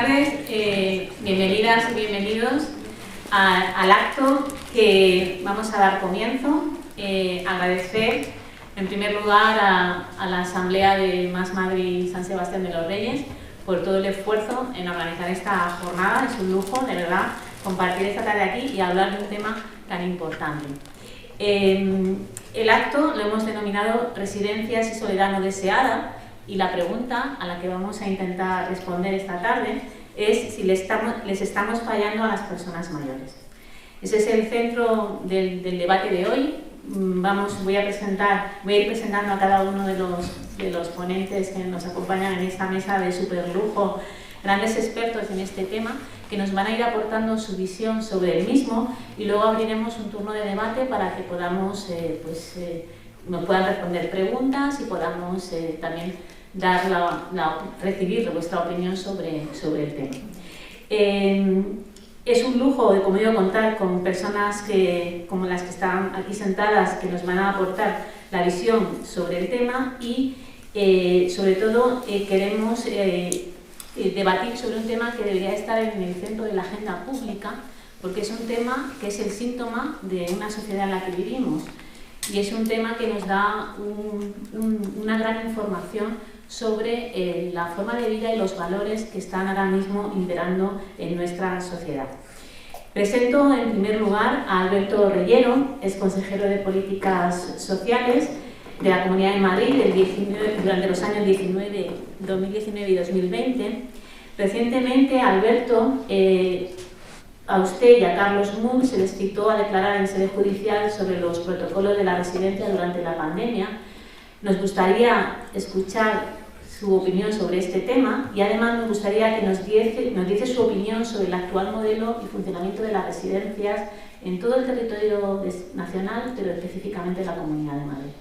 tardes, bienvenidas y bienvenidos al acto que vamos a dar comienzo. Agradecer en primer lugar a la Asamblea de Más Madrid San Sebastián de los Reyes por todo el esfuerzo en organizar esta jornada. Es un lujo, de verdad, compartir esta tarde aquí y hablar de un tema tan importante. El acto lo hemos denominado Residencias y Soledad no deseada, y la pregunta a la que vamos a intentar responder esta tarde es si les estamos fallando a las personas mayores. Ese es el centro del debate de hoy. Voy a ir presentando a cada uno de los ponentes que nos acompañan en esta mesa de superlujo, grandes expertos en este tema, que nos van a ir aportando su visión sobre el mismo, y luego abriremos un turno de debate para que podamos, nos puedan responder preguntas y podamos también recibir vuestra opinión sobre el tema. Es un lujo, como digo, contar con personas como las que están aquí sentadas, que nos van a aportar la visión sobre el tema y, sobre todo, queremos debatir sobre un tema que debería estar en el centro de la agenda pública, porque es un tema que es el síntoma de una sociedad en la que vivimos, y es un tema que nos da una gran información sobre la forma de vida y los valores que están ahora mismo imperando en nuestra sociedad. Presento en primer lugar a Alberto Reyero, es consejero de Políticas Sociales de la Comunidad de Madrid durante los años 2019 y 2020. Recientemente, Alberto, a usted y a Carlos Moore se les citó a declarar en sede judicial sobre los protocolos de la residencia durante la pandemia. Nos gustaría escuchar su opinión sobre este tema, y además nos gustaría que nos diese su opinión sobre el actual modelo y funcionamiento de las residencias en todo el territorio nacional, pero específicamente en la Comunidad de Madrid.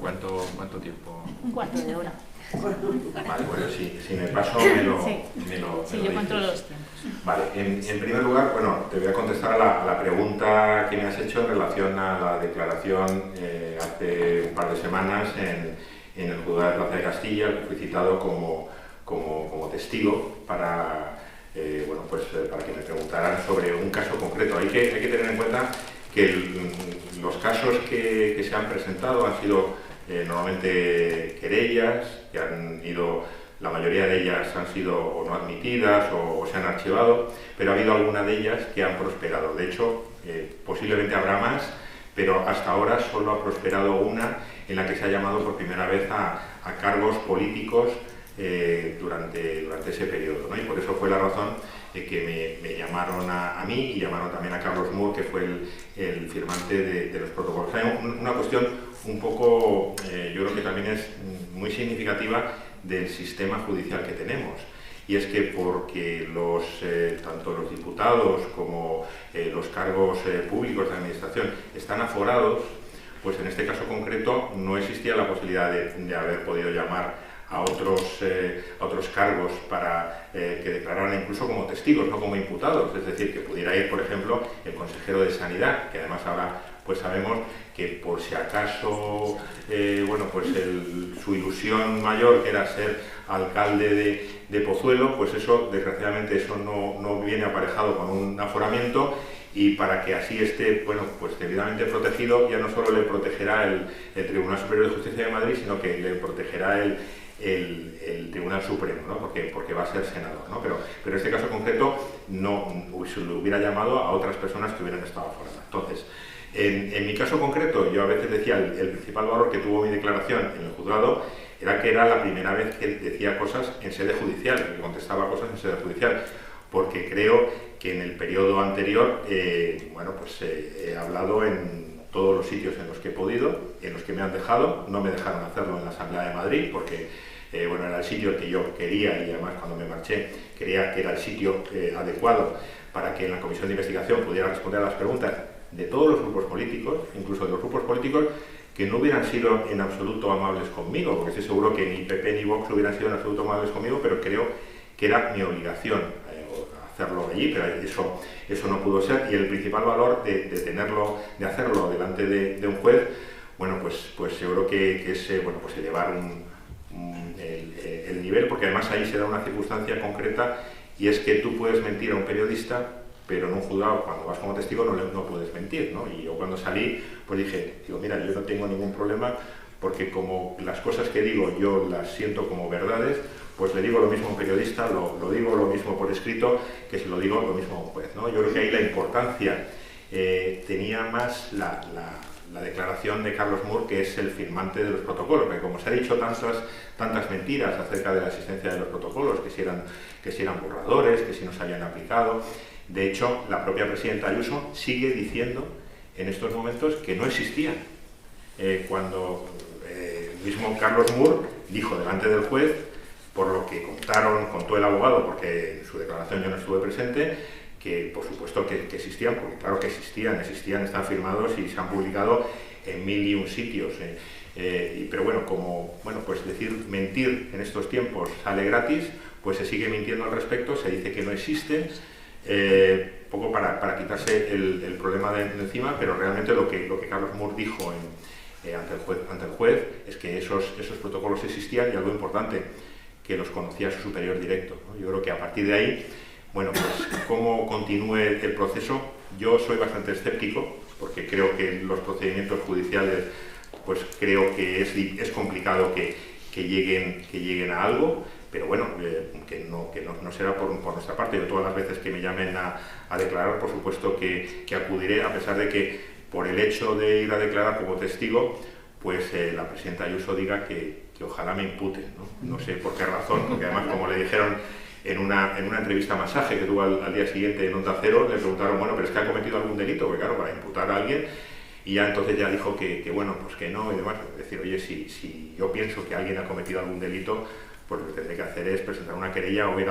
¿Cuánto tiempo? Un cuarto de hora. Vale, bueno, si me paso me lo yo controlo los tiempos. Vale, en primer lugar, bueno, te voy a contestar a la pregunta que me has hecho en relación a la declaración hace un par de semanas en el juzgado de Plaza de Castilla, que fui citado como testigo para que me preguntaran sobre un caso concreto. Hay que tener en cuenta que los casos que se han presentado han sido normalmente querellas, que la mayoría de ellas han sido o no admitidas o se han archivado, pero ha habido algunas de ellas que han prosperado. De hecho, posiblemente habrá más, pero hasta ahora solo ha prosperado una en la que se ha llamado por primera vez a cargos políticos durante ese periodo, ¿no? Y por eso fue la razón de que me llamaron a mí y llamaron también a Carlos Moore, que fue el firmante de los protocolos. Hay una cuestión un poco, yo creo que también es muy significativa del sistema judicial que tenemos, y es que porque tanto los diputados como los cargos públicos de administración están aforados, pues en este caso concreto no existía la posibilidad de haber podido llamar a otros cargos para que declararan incluso como testigos, no como imputados. Es decir, que pudiera ir, por ejemplo, el consejero de Sanidad, que además ahora pues sabemos que por si acaso su ilusión mayor, que era ser alcalde de Pozuelo, pues eso, desgraciadamente, eso no viene aparejado con un aforamiento, y para que así esté, pues debidamente protegido, ya no solo le protegerá el Tribunal Superior de Justicia de Madrid, sino que le protegerá el Tribunal Supremo, ¿no? porque va a ser senador, ¿no? Pero en este caso concreto no se le hubiera llamado a otras personas que hubieran estado aforadas. Entonces, en mi caso concreto, yo a veces decía el principal valor que tuvo mi declaración en el juzgado era que era la primera vez que decía cosas en sede judicial, que contestaba cosas en sede judicial, porque creo que en el periodo anterior he hablado en todos los sitios en los que he podido, en los que me han dejado. No me dejaron hacerlo en la Asamblea de Madrid porque era el sitio que yo quería, y además cuando me marché creía que era el sitio adecuado para que en la comisión de investigación pudiera responder a las preguntas de todos los grupos políticos, incluso de los grupos políticos que no hubieran sido en absoluto amables conmigo, porque estoy seguro que ni PP ni Vox hubieran sido en absoluto amables conmigo, pero creo que era mi obligación hacerlo allí, pero eso no pudo ser. Y el principal valor de hacerlo delante de un juez, pues seguro que es elevar el nivel, porque además ahí se da una circunstancia concreta, y es que tú puedes mentir a un periodista, pero en un juzgado, cuando vas como testigo, no puedes mentir, ¿no? Y yo cuando salí, pues digo, mira, yo no tengo ningún problema, porque como las cosas que digo yo las siento como verdades, pues le digo lo mismo a un periodista, lo digo lo mismo por escrito, que se lo digo lo mismo a un juez, ¿no? Yo creo que ahí la importancia tenía más la declaración de Carlos Moore, que es el firmante de los protocolos, porque como se ha dicho tantas mentiras acerca de la existencia de los protocolos, que si eran borradores, que si no se habían aplicado. De hecho, la propia presidenta Ayuso sigue diciendo en estos momentos que no existían. Cuando el mismo Carlos Moore dijo delante del juez, por lo que contó el abogado, porque en su declaración yo no estuve presente, que por supuesto que existían, porque claro que existían, están firmados y se han publicado en 1001 sitios. Pero bueno, pues mentir en estos tiempos sale gratis, pues se sigue mintiendo al respecto, se dice que no existen, poco para quitarse el problema de encima, pero realmente lo que Carlos Moore dijo ante el juez es que esos protocolos existían, y algo importante, que los conocía su superior directo, ¿no? Yo creo que a partir de ahí, bueno, pues cómo continúe el proceso, yo soy bastante escéptico, porque creo que los procedimientos judiciales, pues creo que es complicado que lleguen a algo, pero bueno, que no será por nuestra parte. Yo todas las veces que me llamen a declarar, por supuesto que acudiré, a pesar de que por el hecho de ir a declarar como testigo, pues la presidenta Ayuso diga que ojalá me imputen, ¿no? No sé por qué razón, porque además, como le dijeron en una entrevista masaje que tuvo al día siguiente en Onda Cero, le preguntaron, bueno, pero es que ha cometido algún delito, porque claro, para imputar a alguien, y ya entonces ya dijo que bueno, pues que no, y demás. Es decir, oye, si yo pienso que alguien ha cometido algún delito, pues lo que tendré que hacer es presentar una querella o ir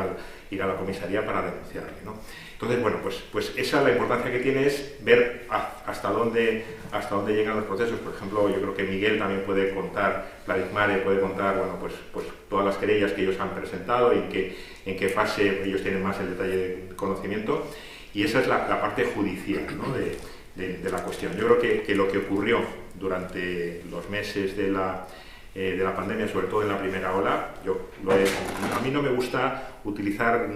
a la comisaría para denunciarle, ¿no? Entonces, bueno, pues esa, la importancia que tiene es ver hasta dónde llegan los procesos. Por ejemplo, yo creo que Miguel también puede contar, Vladimir puede contar, bueno, pues todas las querellas que ellos han presentado y en qué fase ellos tienen más el detalle de conocimiento, y esa es la parte judicial, ¿no? de la cuestión. Yo creo que lo que ocurrió durante los meses de la pandemia, sobre todo en la primera ola, a mí no me gusta utilizar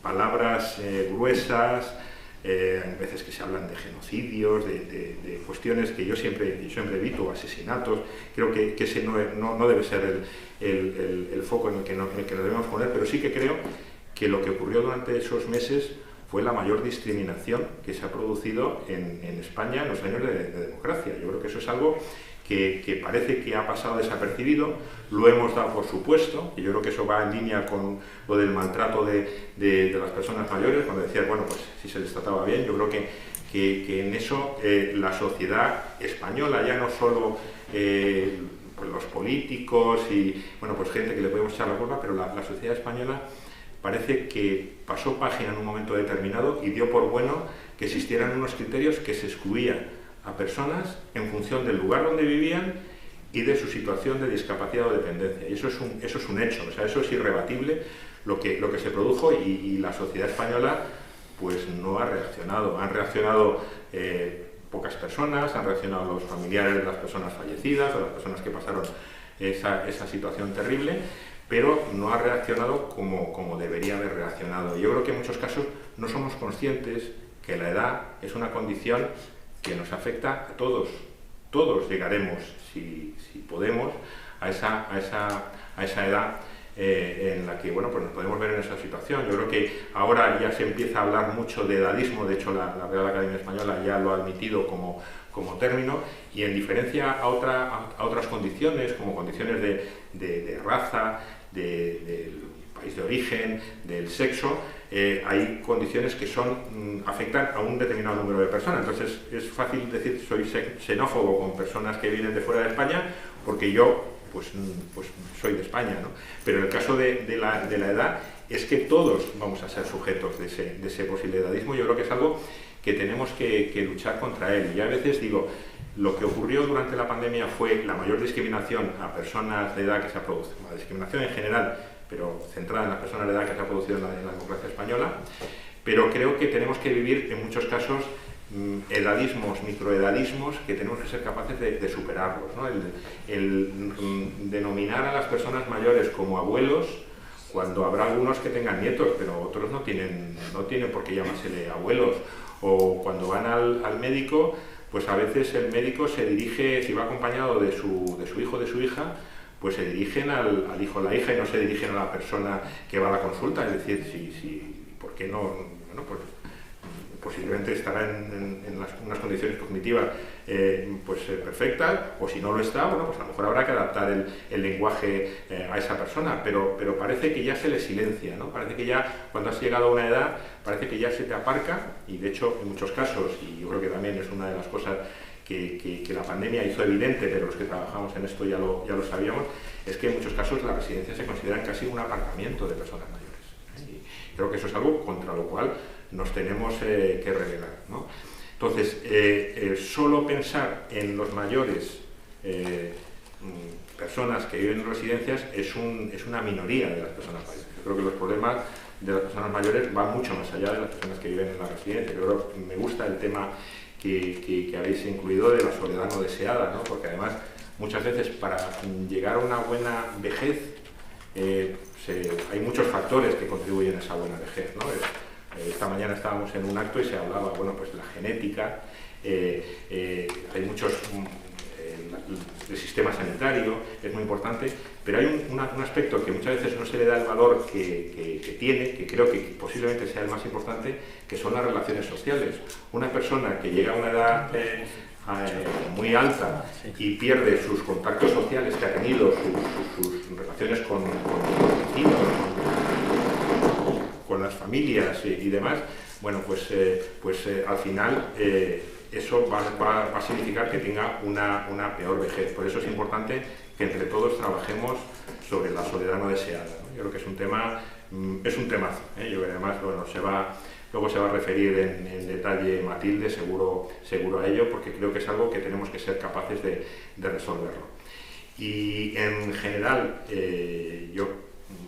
palabras gruesas, hay veces que se hablan de genocidios, de cuestiones que yo siempre evito, asesinatos. Creo que ese no debe ser el foco en el que nos debemos poner, pero sí que creo que lo que ocurrió durante esos meses fue la mayor discriminación que se ha producido en España en los años de democracia. Yo creo que eso es algo que parece que ha pasado desapercibido, lo hemos dado por supuesto, y yo creo que eso va en línea con lo del maltrato de las personas mayores, cuando decías, bueno, pues si se les trataba bien. Yo creo que en eso la sociedad española, ya no solo pues los políticos y bueno, pues gente que le podemos echar la culpa, pero la sociedad española parece que pasó página en un momento determinado y dio por bueno que existieran unos criterios que se excluían a personas en función del lugar donde vivían y de su situación de discapacidad o dependencia. Y eso es un hecho, o sea, eso es irrebatible lo que se produjo, y la sociedad española pues no ha reaccionado. Han reaccionado pocas personas, han reaccionado los familiares de las personas fallecidas o las personas que pasaron esa situación terrible, pero no ha reaccionado como debería haber reaccionado. Yo creo que en muchos casos no somos conscientes que la edad es una condición que nos afecta a todos. Todos llegaremos, si podemos, a esa edad en la que, bueno, pues nos podemos ver en esa situación. Yo creo que ahora ya se empieza a hablar mucho de edadismo, de hecho la Real Academia Española ya lo ha admitido como término, y en diferencia a otras condiciones, como condiciones de raza, del país de origen, del sexo, hay condiciones que afectan a un determinado número de personas. Entonces es fácil decir soy xenófobo con personas que vienen de fuera de España, porque yo pues soy de España, ¿no? Pero en el caso de la edad, es que todos vamos a ser sujetos de ese posible edadismo. Yo creo que es algo que tenemos que luchar contra él. Y a veces digo, lo que ocurrió durante la pandemia fue la mayor discriminación a personas de edad que se ha producido, la discriminación en general, pero centrada en las personas de edad que se ha producido en la democracia española. Pero creo que tenemos que vivir en muchos casos edadismos, microedadismos, que tenemos que ser capaces de superarlos, ¿no? El denominar a las personas mayores como abuelos, cuando habrá algunos que tengan nietos, pero otros no tienen por qué llamársele abuelos. O cuando van al médico, pues a veces el médico se dirige, si va acompañado de su hijo o de su hija, pues se dirigen al hijo o la hija y no se dirigen a la persona que va a la consulta. Es decir, ¿por qué no? Bueno, pues posiblemente estará en unas condiciones cognitivas perfectas, o si no lo está, bueno, pues a lo mejor habrá que adaptar el lenguaje a esa persona, pero parece que ya se le silencia, ¿no? Parece que ya, cuando has llegado a una edad, parece que ya se te aparca, y de hecho, en muchos casos, y yo creo que también es una de las cosas que la pandemia hizo evidente, pero los que trabajamos en esto ya lo sabíamos, es que en muchos casos las residencias se consideran casi un aparcamiento de personas mayores. Y creo que eso es algo contra lo cual nos tenemos que rebelar, ¿no? Entonces, solo pensar en los mayores, personas que viven en residencias, es una minoría de las personas mayores. Yo creo que los problemas de las personas mayores van mucho más allá de las personas que viven en la residencia. Yo creo que me gusta el tema que habéis incluido de la soledad no deseada, ¿no? Porque además, muchas veces para llegar a una buena vejez, hay muchos factores que contribuyen a esa buena vejez, ¿no? Esta mañana estábamos en un acto y se hablaba, bueno, pues la genética, hay muchos, el sistema sanitario es muy importante, pero hay un aspecto que muchas veces no se le da el valor que tiene, que creo que posiblemente sea el más importante, que son las relaciones sociales. Una persona que llega a una edad muy alta y pierde sus contactos sociales que ha tenido, sus relaciones con los vecinos, con las familias y demás, bueno, pues al final eso va a significar que tenga una peor vejez. Por eso es importante que entre todos trabajemos sobre la soledad no deseada, ¿no? Yo creo que es un temazo, ¿eh? Yo creo que además, bueno, luego se va a referir en detalle Matilde, seguro a ello, porque creo que es algo que tenemos que ser capaces de resolverlo. Y en general,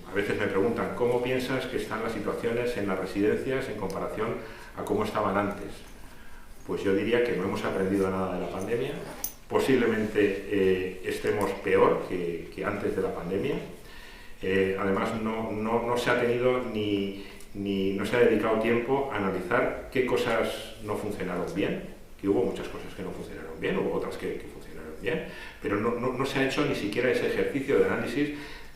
a veces me preguntan, ¿cómo piensas que están las situaciones en las residencias en comparación a cómo estaban antes? Pues yo diría que no hemos aprendido nada de la pandemia, posiblemente estemos peor que antes de la pandemia. Además, no se ha tenido no se ha dedicado tiempo a analizar qué cosas no funcionaron bien, que hubo muchas cosas que no funcionaron bien, hubo otras que funcionaron bien, pero no se ha hecho ni siquiera ese ejercicio de análisis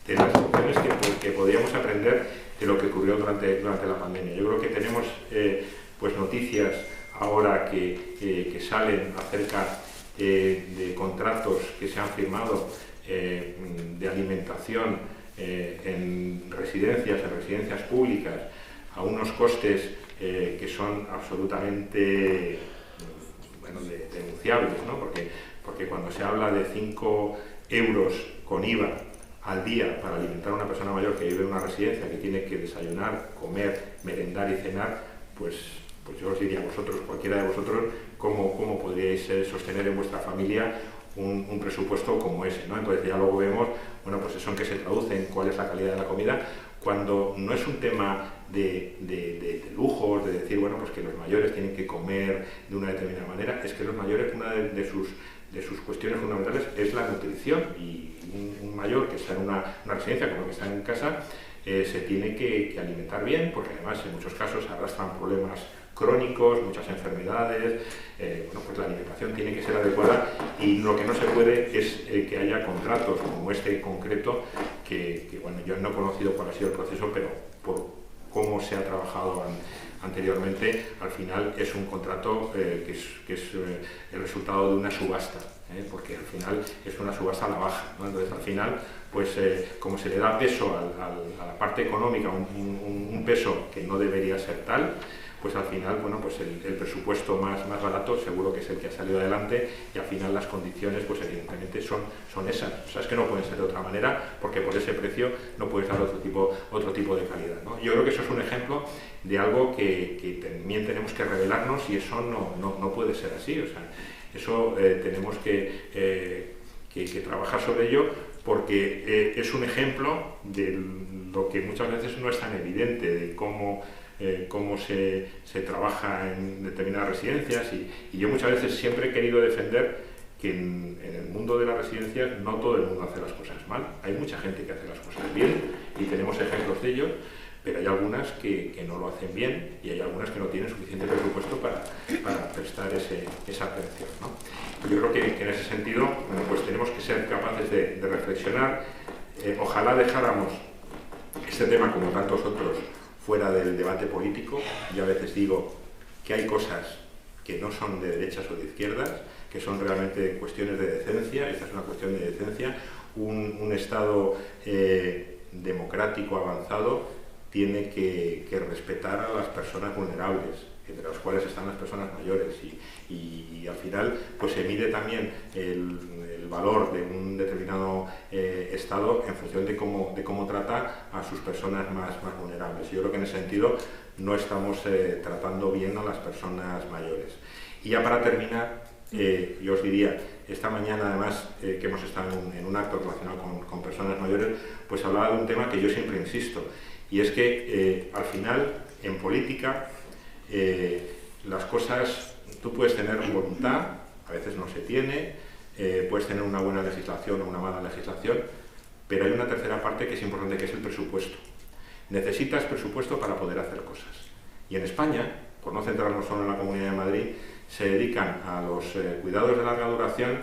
de las lecciones que podíamos aprender de lo que ocurrió durante la pandemia. Yo creo que tenemos noticias ahora que salen acerca de contratos que se han firmado de alimentación en residencias públicas a unos costes que son absolutamente denunciables, ¿no? Porque cuando se habla de 5 euros con IVA al día para alimentar a una persona mayor que vive en una residencia, que tiene que desayunar, comer, merendar y cenar, pues yo os diría a vosotros, cualquiera de vosotros, cómo podríais sostener en vuestra familia un presupuesto como ese, ¿no? Entonces ya luego vemos, bueno, pues eso en qué se traduce, en cuál es la calidad de la comida, cuando no es un tema de lujos, de decir, bueno, pues que los mayores tienen que comer de una determinada manera. Es que los mayores, una de sus cuestiones fundamentales es la nutrición, y un mayor que está en una residencia como que está en casa se tiene que alimentar bien, porque además en muchos casos arrastran problemas crónicos, muchas enfermedades. Bueno, pues la alimentación tiene que ser adecuada, y lo que no se puede es que haya contratos como este concreto, que bueno, yo no he conocido cuál ha sido el proceso, pero por cómo se ha trabajado anteriormente, al final es un contrato que es el resultado de una subasta, porque al final es una subasta a la baja, ¿no? Entonces al final, pues como se le da peso a la parte económica, un peso que no debería ser tal, pues al final, bueno, pues el presupuesto más barato seguro que es el que ha salido adelante, y al final las condiciones, pues evidentemente son esas. O sea, es que no pueden ser de otra manera, porque por ese precio no puedes dar otro tipo de calidad, ¿no? Yo creo que eso es un ejemplo de algo que también tenemos que revelarnos, y eso no puede ser así. O sea, eso tenemos que trabajar sobre ello, porque es un ejemplo de lo que muchas veces no es tan evidente, de cómo se trabaja en determinadas residencias, y yo muchas veces siempre he querido defender que en el mundo de las residencias no todo el mundo hace las cosas mal. Hay mucha gente que hace las cosas bien y tenemos ejemplos de ello, pero hay algunas que no lo hacen bien y hay algunas que no tienen suficiente presupuesto para prestar esa atención, ¿no? Yo creo que en ese sentido, bueno, pues tenemos que ser capaces de reflexionar. Ojalá dejáramos este tema, como tantos otros, fuera del debate político. Yo a veces digo que hay cosas que no son de derechas o de izquierdas, que son realmente cuestiones de decencia. Esta es una cuestión de decencia. Un Estado democrático avanzado tiene que respetar a las personas vulnerables, entre las cuales están las personas mayores, y al final pues se mide también el valor de un determinado Estado en función de cómo trata a sus personas más vulnerables. Yo creo que en ese sentido no estamos tratando bien a las personas mayores. Y ya para terminar, yo os diría, esta mañana además que hemos estado en un acto relacionado con personas mayores, pues hablaba de un tema que yo siempre insisto, y es que al final en política las cosas, tú puedes tener voluntad, a veces no se tiene, puedes tener una buena legislación o una mala legislación, pero hay una tercera parte que es importante, que es el presupuesto. Necesitas presupuesto para poder hacer cosas. Y en España, por no centrarnos solo en la Comunidad de Madrid, se dedican a los cuidados de larga duración.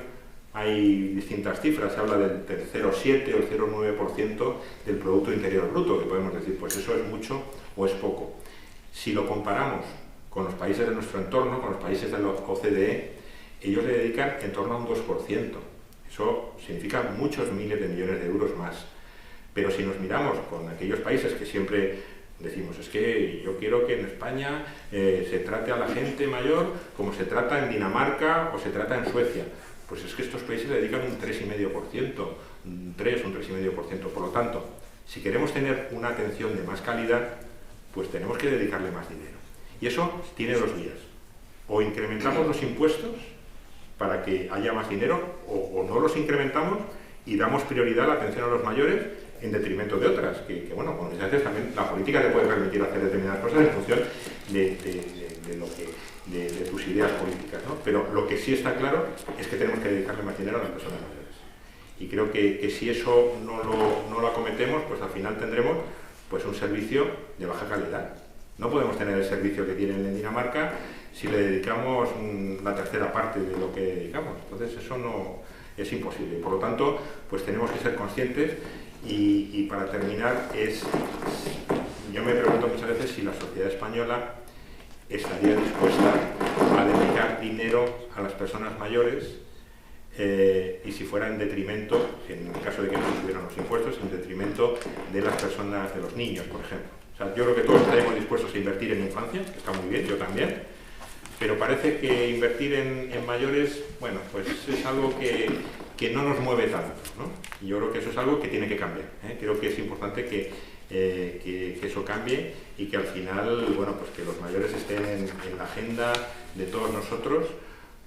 Hay distintas cifras, se habla del 0,7 o el 0,9% del Producto Interior Bruto, que podemos decir, pues eso es mucho o es poco. Si lo comparamos con los países de nuestro entorno, con los países de la OCDE, ellos le dedican en torno a un 2%. Eso significa muchos miles de millones de euros más. Pero si nos miramos con aquellos países que siempre decimos, es que yo quiero que en España se trate a la gente mayor como se trata en Dinamarca o se trata en Suecia, pues es que estos países le dedican un 3,5%, un 3,5%. Por lo tanto, si queremos tener una atención de más calidad, pues tenemos que dedicarle más dinero. Y eso tiene dos vías. O incrementamos los impuestos para que haya más dinero, o no los incrementamos y damos prioridad a la atención a los mayores en detrimento de otras, que bueno, como a veces también la política te puede permitir hacer determinadas cosas en función de tus ideas políticas, ¿no? Pero lo que sí está claro es que tenemos que dedicarle más dinero a las personas mayores. Y creo que si eso no lo acometemos, pues al final tendremos pues un servicio de baja calidad. No podemos tener el servicio que tienen en Dinamarca si le dedicamos la tercera parte de lo que dedicamos. Entonces eso no es imposible. Por lo tanto, pues tenemos que ser conscientes y para terminar, yo me pregunto muchas veces si la sociedad española estaría dispuesta a dedicar dinero a las personas mayores y si fuera en detrimento, en el caso de que no se subieran los impuestos, en detrimento de las personas, de los niños, por ejemplo. O sea, yo creo que todos estaríamos dispuestos a invertir en infancia, que está muy bien, yo también, pero parece que invertir en mayores, bueno, pues es algo que no nos mueve tanto, ¿no? Y yo creo que eso es algo que tiene que cambiar, ¿eh? Creo que es importante que eso cambie y que al final, bueno, pues que los mayores estén en la agenda de todos nosotros,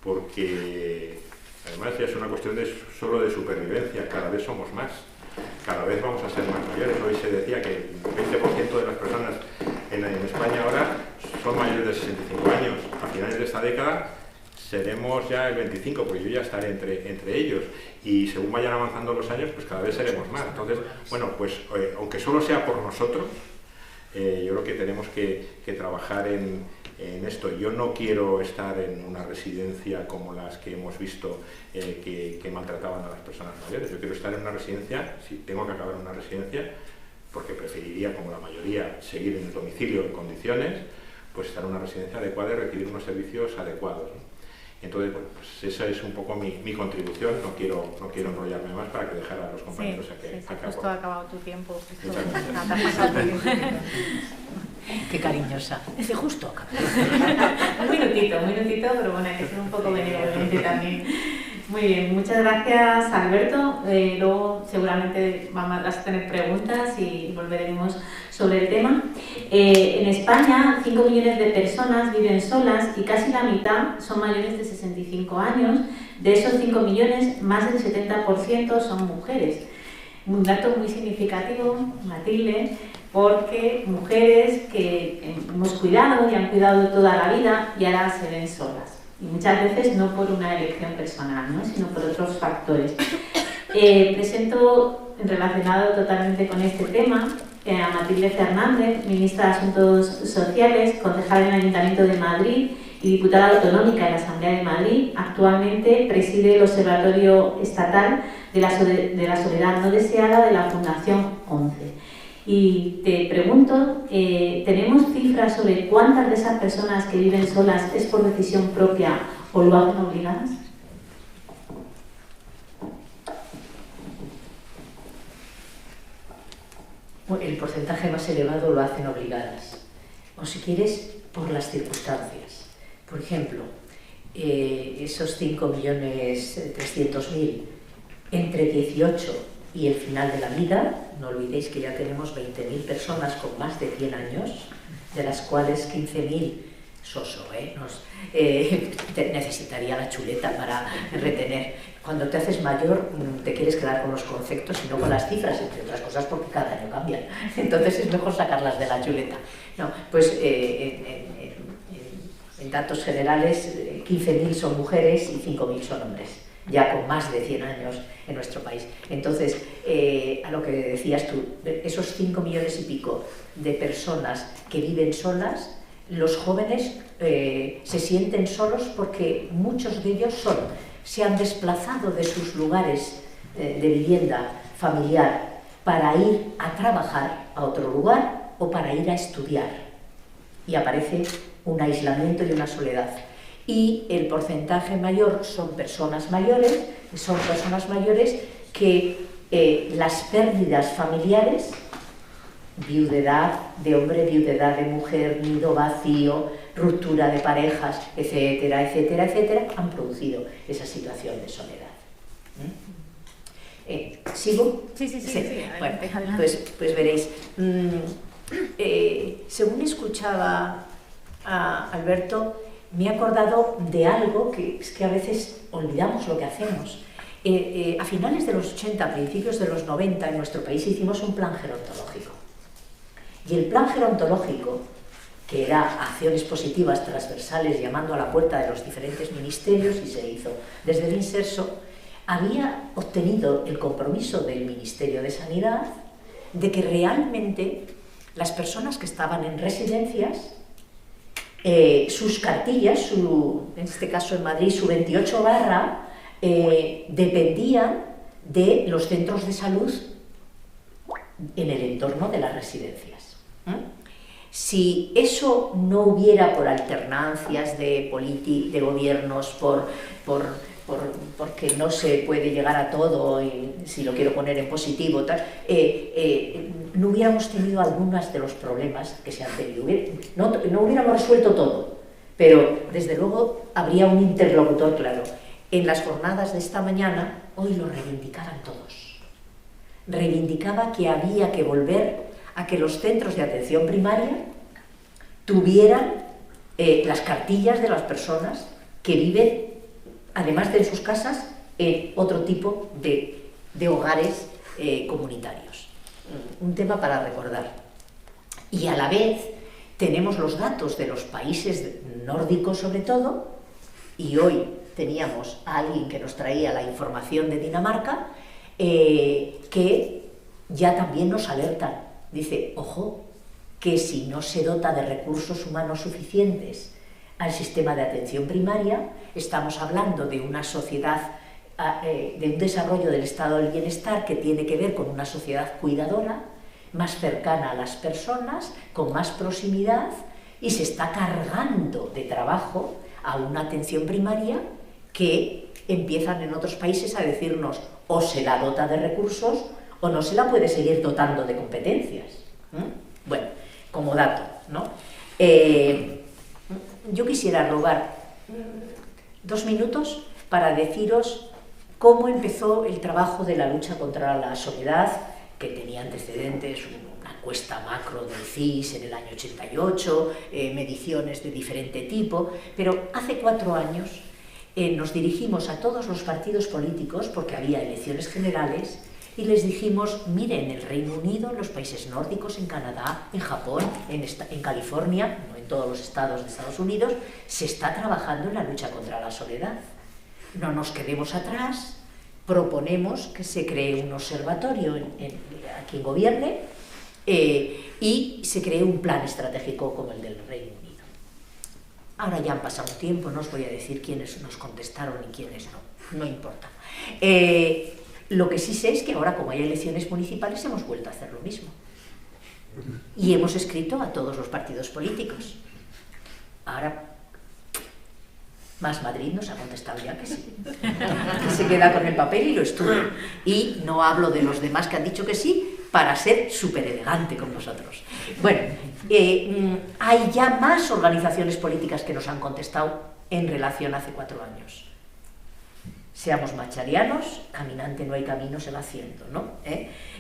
porque además ya es una cuestión solo de supervivencia. Cada vez somos más, cada vez vamos a ser más mayores. Hoy se decía que el 20% de las personas en España ahora son mayores de 65 años. A finales de esta década seremos ya el 25%, porque yo ya estaré entre ellos, y según vayan avanzando los años, pues cada vez seremos más. Entonces, bueno, pues aunque solo sea por nosotros, yo creo que tenemos que trabajar en esto. Yo no quiero estar en una residencia como las que hemos visto que maltrataban a las personas mayores. Yo quiero estar en una residencia, si tengo que acabar en una residencia, porque preferiría, como la mayoría, seguir en el domicilio en condiciones, pues estar en una residencia adecuada y recibir unos servicios adecuados, ¿no? Entonces, bueno, pues esa es un poco mi contribución. No quiero enrollarme más para que dejara a los compañeros a que justo ha acabado tu tiempo. Qué cariñosa. Dice justo. Un minutito, pero bueno, hay que ser un poco benevolente también. Muy bien, muchas gracias, Alberto. Luego seguramente vas a tener preguntas y volveremos sobre el tema. En España, 5 millones de personas viven solas y casi la mitad son mayores de 65 años, De esos 5 millones, más del 70% son mujeres. Un dato muy significativo, Matilde, porque mujeres que hemos cuidado y han cuidado toda la vida y ahora se ven solas. Y muchas veces no por una elección personal, ¿no?, sino por otros factores. Presento, relacionado totalmente con este tema, a Matilde Fernández, ministra de Asuntos Sociales, concejala en el Ayuntamiento de Madrid y diputada autonómica en la Asamblea de Madrid. Actualmente preside el Observatorio Estatal de la Soledad No Deseada de la Fundación 11. Y te pregunto, ¿tenemos cifras sobre cuántas de esas personas que viven solas es por decisión propia o lo hacen obligadas? El porcentaje más elevado lo hacen obligadas, o si quieres, por las circunstancias. Por ejemplo, esos 5.300.000 entre 18 y el final de la vida, no olvidéis que ya tenemos 20.000 personas con más de 100 años, de las cuales 15.000 necesitaría la chuleta para retener. Cuando te haces mayor te quieres quedar con los conceptos y no con las cifras, entre otras cosas porque cada año cambian. Entonces es mejor sacarlas de la chuleta. No, pues en datos generales 15.000 son mujeres y 5.000 son hombres, ya con más de 100 años en nuestro país. Entonces, a lo que decías tú, esos 5 millones y pico de personas que viven solas, los jóvenes se sienten solos porque muchos de ellos se han desplazado de sus lugares de vivienda familiar para ir a trabajar a otro lugar o para ir a estudiar. Y aparece un aislamiento y una soledad. Y el porcentaje mayor son personas mayores que las pérdidas familiares, viudedad de hombre, viudedad de mujer, nido vacío, ruptura de parejas, etcétera, etcétera, etcétera, han producido esa situación de soledad. ¿Sigo? Sí. Bueno, pues veréis. Según escuchaba a Alberto, me he acordado de algo que es que a veces olvidamos lo que hacemos. A finales de los 80, a principios de los 90, en nuestro país hicimos un plan gerontológico. Y el plan gerontológico, que era acciones positivas transversales llamando a la puerta de los diferentes ministerios, y se hizo desde el Inserso, había obtenido el compromiso del Ministerio de Sanidad de que realmente las personas que estaban en residencias, sus cartillas, en este caso en Madrid, su 28 barra, dependían de los centros de salud en el entorno de las residencias. Si eso no hubiera, por alternancias de gobiernos, porque no se puede llegar a todo, y si lo quiero poner en positivo, no hubiéramos tenido algunos de los problemas que se han tenido. No hubiéramos resuelto todo, pero desde luego habría un interlocutor claro. En las jornadas de esta mañana, hoy lo reivindicaban todos. Reivindicaba que había que volver a que los centros de atención primaria tuvieran las cartillas de las personas que viven, además de en sus casas, en otro tipo de hogares comunitarios. Un tema para recordar. Y a la vez tenemos los datos de los países nórdicos sobre todo, y hoy teníamos a alguien que nos traía la información de Dinamarca, que ya también nos alertan. Dice, ojo, que si no se dota de recursos humanos suficientes al sistema de atención primaria, estamos hablando de una sociedad, de un desarrollo del estado del bienestar que tiene que ver con una sociedad cuidadora, más cercana a las personas, con más proximidad, y se está cargando de trabajo a una atención primaria que empiezan en otros países a decirnos o se la dota de recursos o no se la puede seguir dotando de competencias. Bueno, como dato, ¿no? Yo quisiera robar 2 minutos para deciros cómo empezó el trabajo de la lucha contra la soledad, que tenía antecedentes, una encuesta macro del CIS en el año 88, mediciones de diferente tipo, pero hace 4 años nos dirigimos a todos los partidos políticos, porque había elecciones generales, y les dijimos, miren, en el Reino Unido, en los países nórdicos, en Canadá, en Japón, en California, no en todos los estados de Estados Unidos, se está trabajando en la lucha contra la soledad. No nos quedemos atrás, proponemos que se cree un observatorio a quien gobierne y se cree un plan estratégico como el del Reino Unido. Ahora ya han pasado un tiempo, no os voy a decir quiénes nos contestaron y quiénes no importa. Lo que sí sé es que ahora, como hay elecciones municipales, hemos vuelto a hacer lo mismo. Y hemos escrito a todos los partidos políticos. Ahora, Más Madrid nos ha contestado ya que sí. Que se queda con el papel y lo estudia. Y no hablo de los demás que han dicho que sí, para ser súper elegante con vosotros. Bueno, hay ya más organizaciones políticas que nos han contestado en relación a hace 4 años. Seamos macharianos, caminante no hay camino, se va haciendo, ¿no?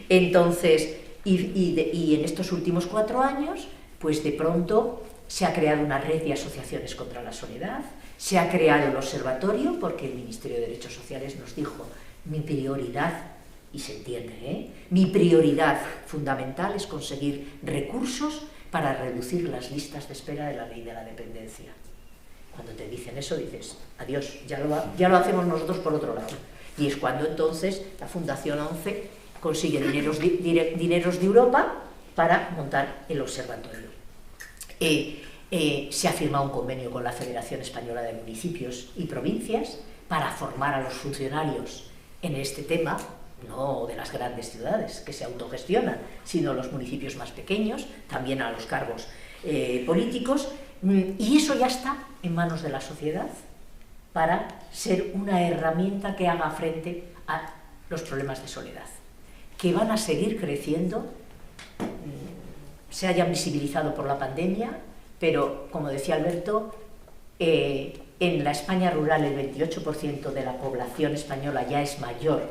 Entonces, y en estos últimos 4 años, pues de pronto se ha creado una red de asociaciones contra la soledad, se ha creado el observatorio, porque el Ministerio de Derechos Sociales nos dijo, mi prioridad, y se entiende, mi prioridad fundamental es conseguir recursos para reducir las listas de espera de la ley de la dependencia. Cuando te dicen eso dices, adiós, ya lo hacemos nosotros por otro lado. Y es cuando entonces la Fundación 11 consigue dineros de Europa para montar el observatorio. Se ha firmado un convenio con la Federación Española de Municipios y Provincias para formar a los funcionarios en este tema, no de las grandes ciudades que se autogestionan, sino los municipios más pequeños, también a los cargos políticos, y eso ya está en manos de la sociedad para ser una herramienta que haga frente a los problemas de soledad, que van a seguir creciendo, se hayan visibilizado por la pandemia, pero, como decía Alberto, en la España rural el 28% de la población española ya es mayor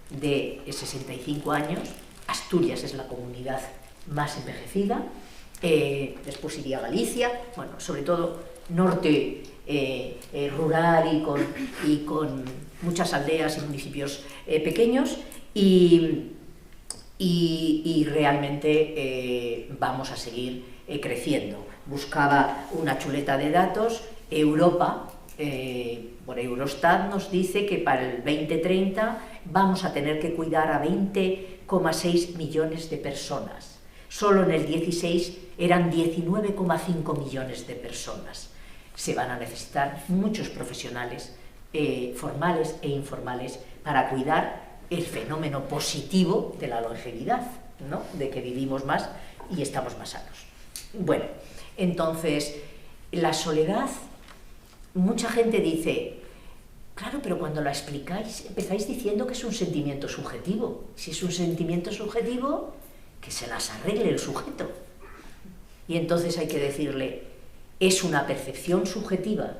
de 65 años, Asturias es la comunidad más envejecida, después iría Galicia, bueno, sobre todo norte rural y con muchas aldeas y municipios pequeños, y realmente vamos a seguir creciendo. Buscaba una chuleta de datos. Europa, por Eurostat, nos dice que para el 2030 vamos a tener que cuidar a 20,6 millones de personas. Solo en el 16 eran 19,5 millones de personas. Se van a necesitar muchos profesionales formales e informales para cuidar el fenómeno positivo de la longevidad, ¿no? De que vivimos más y estamos más sanos. Bueno, entonces, la soledad, mucha gente dice, claro, pero cuando la explicáis, empezáis diciendo que es un sentimiento subjetivo. Si es un sentimiento subjetivo, que se las arregle el sujeto. Y entonces hay que decirle, es una percepción subjetiva,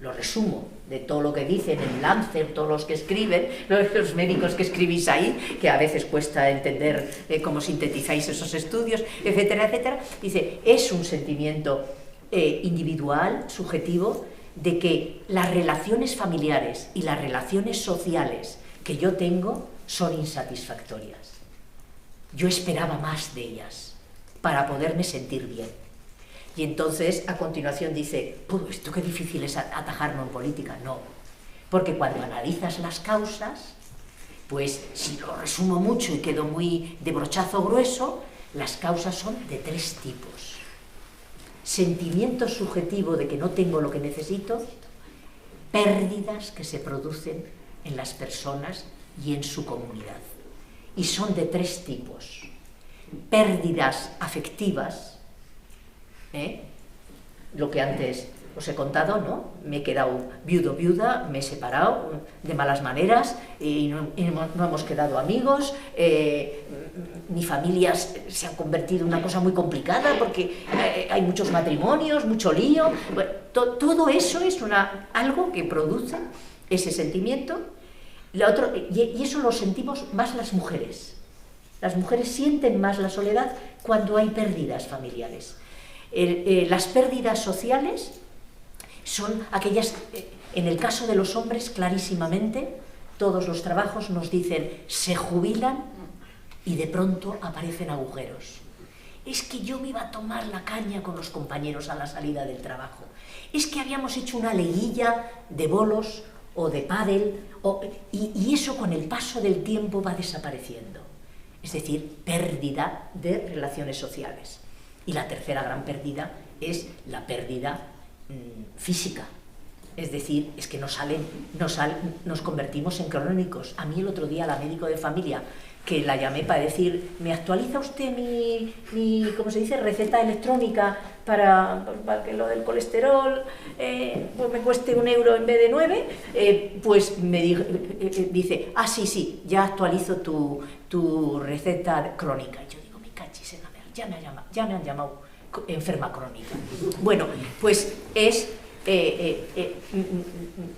lo resumo, de todo lo que dicen en Lancet, todos los que escriben, los médicos que escribís ahí, que a veces cuesta entender cómo sintetizáis esos estudios, etcétera, etcétera. Dice, es un sentimiento individual, subjetivo, de que las relaciones familiares y las relaciones sociales que yo tengo son insatisfactorias. Yo esperaba más de ellas para poderme sentir bien. Y entonces, a continuación dice, esto qué difícil es atajarlo en política. No, porque cuando analizas las causas, pues si lo resumo mucho y quedo muy de brochazo grueso, las causas son de 3 tipos. Sentimiento subjetivo de que no tengo lo que necesito, pérdidas que se producen en las personas y en su comunidad. Y son de 3 tipos. Pérdidas afectivas, lo que antes os he contado, ¿no? Me he quedado viudo, viuda, me he separado de malas maneras y no hemos quedado amigos, mi familia se ha convertido en una cosa muy complicada porque hay muchos matrimonios, mucho lío. Bueno, todo eso es algo que produce ese sentimiento. Y eso lo sentimos más las mujeres. Las mujeres sienten más la soledad cuando hay pérdidas familiares. Las pérdidas sociales son aquellas En el caso de los hombres, clarísimamente, todos los trabajos nos dicen se jubilan y de pronto aparecen agujeros. Es que yo me iba a tomar la caña con los compañeros a la salida del trabajo. Es que habíamos hecho una liguilla de bolos o de pádel, y eso con el paso del tiempo va desapareciendo. Es decir, pérdida de relaciones sociales. Y la tercera gran pérdida es la pérdida física. Es decir, es que nos convertimos en crónicos. A mí el otro día la médico de familia, que la llamé para decir, ¿me actualiza usted mi ¿cómo se dice?, receta electrónica para que lo del colesterol pues me cueste 1 euro en vez de 9? Pues me dice, sí, ya actualizo tu receta crónica. Y yo digo, me cachis en la mer, ya me han llamado enferma crónica. Bueno, pues es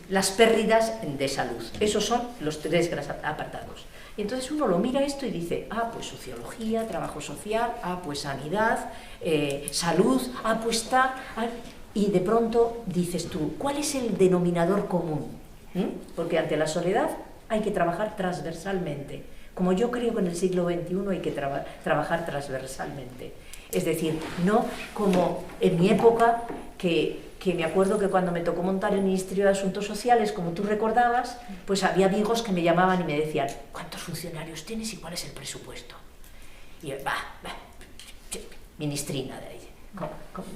las pérdidas de salud. Esos son los 3 apartados. Y entonces uno lo mira esto y dice, pues sociología, trabajo social, pues sanidad, salud, pues está... Y de pronto dices tú, ¿cuál es el denominador común? Porque ante la soledad hay que trabajar transversalmente. Como yo creo que en el siglo XXI hay que trabajar transversalmente. Es decir, no como en mi época, que me acuerdo que cuando me tocó montar el Ministerio de Asuntos Sociales, como tú recordabas, pues había amigos que me llamaban y me decían, ¿cuántos funcionarios tienes y cuál es el presupuesto? Y yo, ministrina de ahí.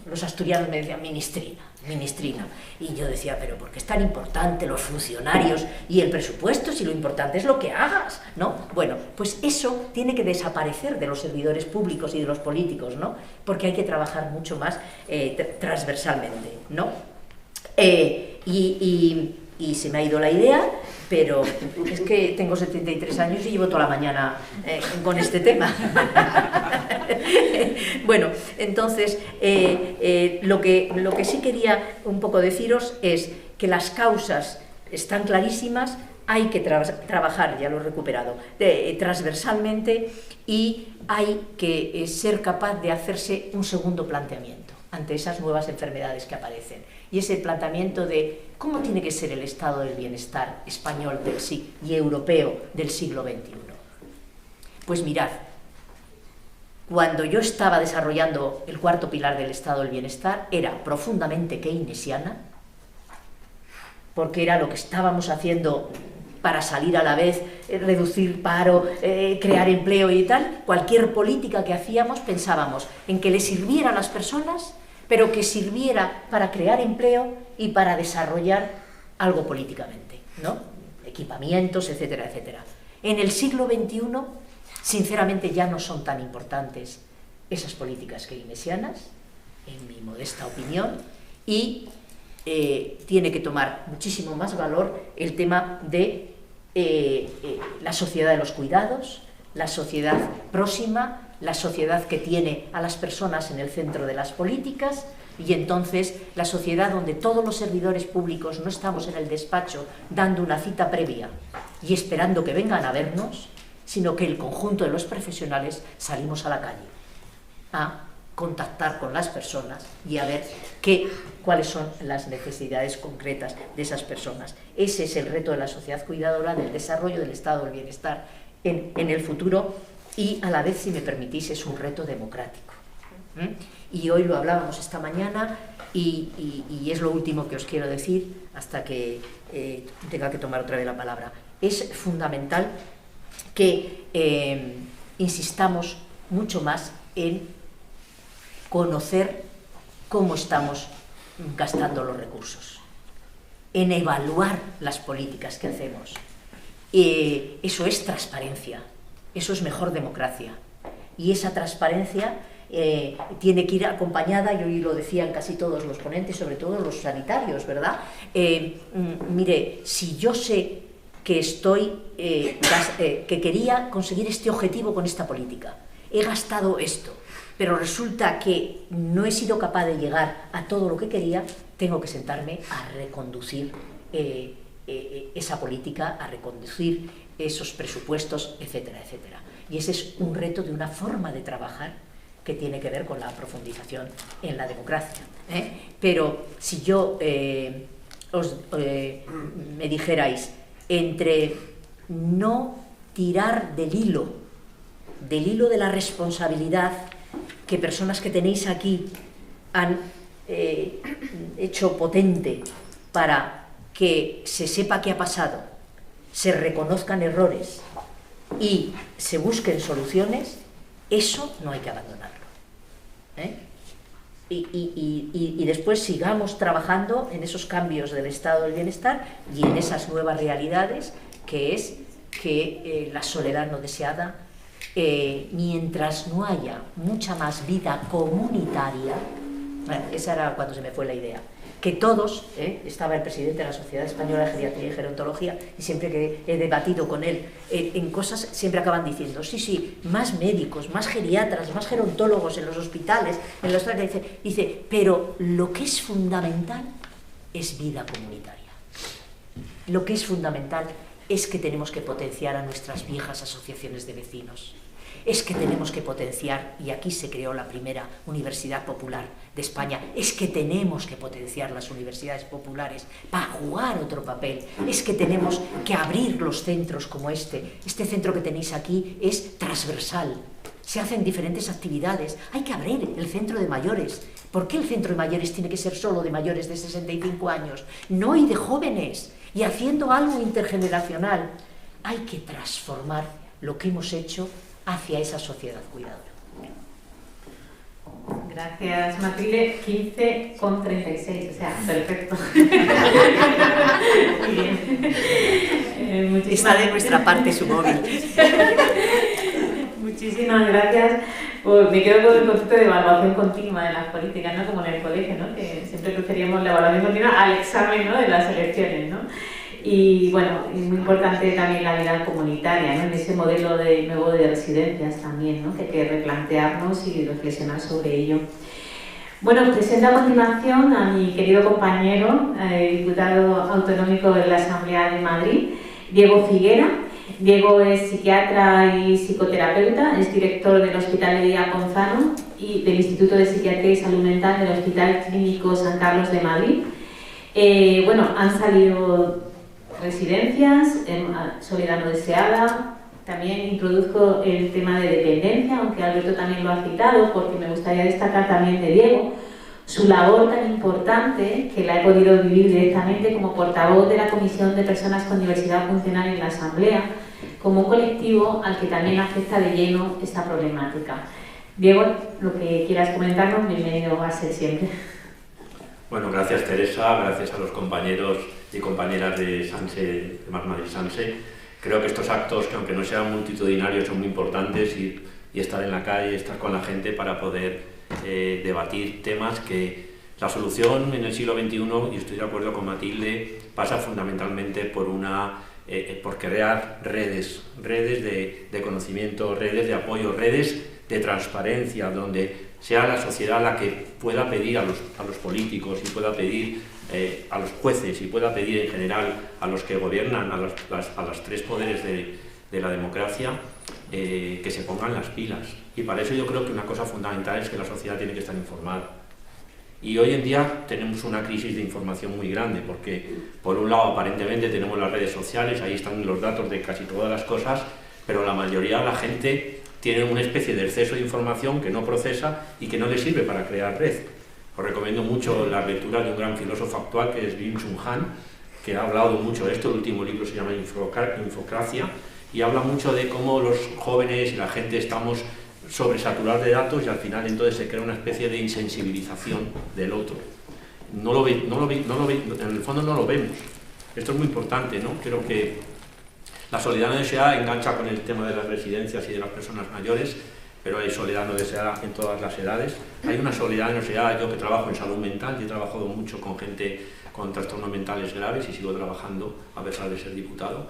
Los asturianos me decían, ministrina. Y yo decía, pero ¿por qué es tan importante los funcionarios y el presupuesto si lo importante es lo que hagas, ¿no? Bueno, pues eso tiene que desaparecer de los servidores públicos y de los políticos, ¿no? Porque hay que trabajar mucho más transversalmente, ¿no? Y se me ha ido la idea, pero es que tengo 73 años y llevo toda la mañana con este tema. Bueno, entonces, lo que sí quería un poco deciros es que las causas están clarísimas, hay que trabajar, ya lo he recuperado, transversalmente, y hay que ser capaz de hacerse un segundo planteamiento ante esas nuevas enfermedades que aparecen. Y es el planteamiento de cómo tiene que ser el estado del bienestar español y europeo del siglo XXI. Pues mirad, cuando yo estaba desarrollando el 4º pilar del estado del bienestar, era profundamente keynesiana, porque era lo que estábamos haciendo para salir a la vez, reducir paro, crear empleo y tal. Cualquier política que hacíamos pensábamos en que le sirviera a las personas, pero que sirviera para crear empleo y para desarrollar algo políticamente, ¿no? Equipamientos, etcétera, etcétera. En el siglo XXI, sinceramente, ya no son tan importantes esas políticas keynesianas, en mi modesta opinión, y tiene que tomar muchísimo más valor el tema de la sociedad de los cuidados, la sociedad próxima, la sociedad que tiene a las personas en el centro de las políticas, y entonces la sociedad donde todos los servidores públicos no estamos en el despacho dando una cita previa y esperando que vengan a vernos, sino que el conjunto de los profesionales salimos a la calle a contactar con las personas y a ver cuáles son las necesidades concretas de esas personas. Ese es el reto de la sociedad cuidadora, del desarrollo del estado del bienestar en el futuro, y a la vez, si me permitís, es un reto democrático. Y hoy lo hablábamos esta mañana, y es lo último que os quiero decir hasta que tenga que tomar otra vez la palabra. Es fundamental que insistamos mucho más en conocer cómo estamos gastando los recursos, en evaluar las políticas que hacemos. Eso es transparencia, eso es mejor democracia, y esa transparencia tiene que ir acompañada, y hoy lo decían casi todos los ponentes, sobre todo los sanitarios, ¿verdad? Mire, si yo sé que que quería conseguir este objetivo con esta política, he gastado esto, pero resulta que no he sido capaz de llegar a todo lo que quería, tengo que sentarme a reconducir esa política, a reconducir esos presupuestos, etcétera, etcétera. Y ese es un reto de una forma de trabajar que tiene que ver con la profundización en la democracia. Pero si yo me dijerais, entre no tirar del hilo de la responsabilidad que personas que tenéis aquí han hecho potente para que se sepa qué ha pasado, se reconozcan errores y se busquen soluciones, eso no hay que abandonarlo, ¿eh? Y después sigamos trabajando en esos cambios del estado del bienestar y en esas nuevas realidades, que es que la soledad no deseada, mientras no haya mucha más vida comunitaria, bueno, esa era cuando se me fue la idea, que todos, estaba el presidente de la Sociedad Española de Geriatría y Gerontología, y siempre que he debatido con él en cosas, siempre acaban diciendo, sí, más médicos, más geriatras, más gerontólogos en los hospitales, dice, pero lo que es fundamental es vida comunitaria. Lo que es fundamental es que tenemos que potenciar a nuestras viejas asociaciones de vecinos. Es que tenemos que potenciar, y aquí se creó la primera universidad popular de España, es que tenemos que potenciar las universidades populares para jugar otro papel, es que tenemos que abrir los centros como este centro que tenéis aquí es transversal, se hacen diferentes actividades, hay que abrir el centro de mayores. ¿Por qué el centro de mayores tiene que ser solo de mayores de 65 años? No, y de jóvenes, y haciendo algo intergeneracional. Hay que transformar lo que hemos hecho hacia esa sociedad cuidadora. Gracias, Matilde. 15,36, o sea, perfecto. Muy bien. Está de nuestra parte su móvil. Muchísimas gracias. Pues me quedo con el concepto de evaluación continua de las políticas, ¿no? Como en el colegio, ¿no? Que siempre preferíamos la evaluación continua al examen, ¿no? De las elecciones, ¿no? Y bueno, es muy importante también la vida comunitaria, ¿no? En ese modelo nuevo de residencias también, ¿no? Que hay que replantearnos y reflexionar sobre ello. Bueno, presento a continuación a mi querido compañero, diputado autonómico de la Asamblea de Madrid, Diego Figuera. Diego es psiquiatra y psicoterapeuta, es director del Hospital de Día Ponzano y del Instituto de Psiquiatría y Salud Mental del Hospital Clínico San Carlos de Madrid. Bueno, han salido residencias, soledad no deseada, también introduzco el tema de dependencia, aunque Alberto también lo ha citado, porque me gustaría destacar también de Diego su labor tan importante, que la he podido vivir directamente como portavoz de la Comisión de Personas con Diversidad Funcional en la Asamblea, como un colectivo al que también afecta de lleno esta problemática. Diego, lo que quieras comentarnos, bienvenido a ser siempre. Bueno, gracias Teresa, gracias a los compañeros y compañeras de Sanse, de Más Madrid Sanse. Creo que estos actos, que aunque no sean multitudinarios, son muy importantes y estar en la calle, estar con la gente para poder debatir temas que la solución en el siglo XXI, y estoy de acuerdo con Matilde, pasa fundamentalmente por crear redes de conocimiento, redes de apoyo, redes de transparencia, donde sea la sociedad la que pueda pedir a los políticos y pueda pedir a los jueces y pueda pedir en general a los que gobiernan, a los tres poderes de la democracia, que se pongan las pilas. Y para eso yo creo que una cosa fundamental es que la sociedad tiene que estar informada. Y hoy en día tenemos una crisis de información muy grande, porque por un lado aparentemente tenemos las redes sociales, ahí están los datos de casi todas las cosas, pero la mayoría de la gente tiene una especie de exceso de información que no procesa y que no le sirve para crear red. Os recomiendo mucho la lectura de un gran filósofo actual que es Byung-Chul Han, que ha hablado mucho de esto. El último libro se llama Infocracia, y habla mucho de cómo los jóvenes y la gente estamos sobresaturados de datos y al final entonces se crea una especie de insensibilización del otro. En el fondo no lo vemos. Esto es muy importante, ¿no? Creo que la soledad no deseada engancha con el tema de las residencias y de las personas mayores, pero hay soledad no deseada en todas las edades. Hay una soledad no deseada, yo que trabajo en salud mental, yo he trabajado mucho con gente con trastornos mentales graves y sigo trabajando a pesar de ser diputado,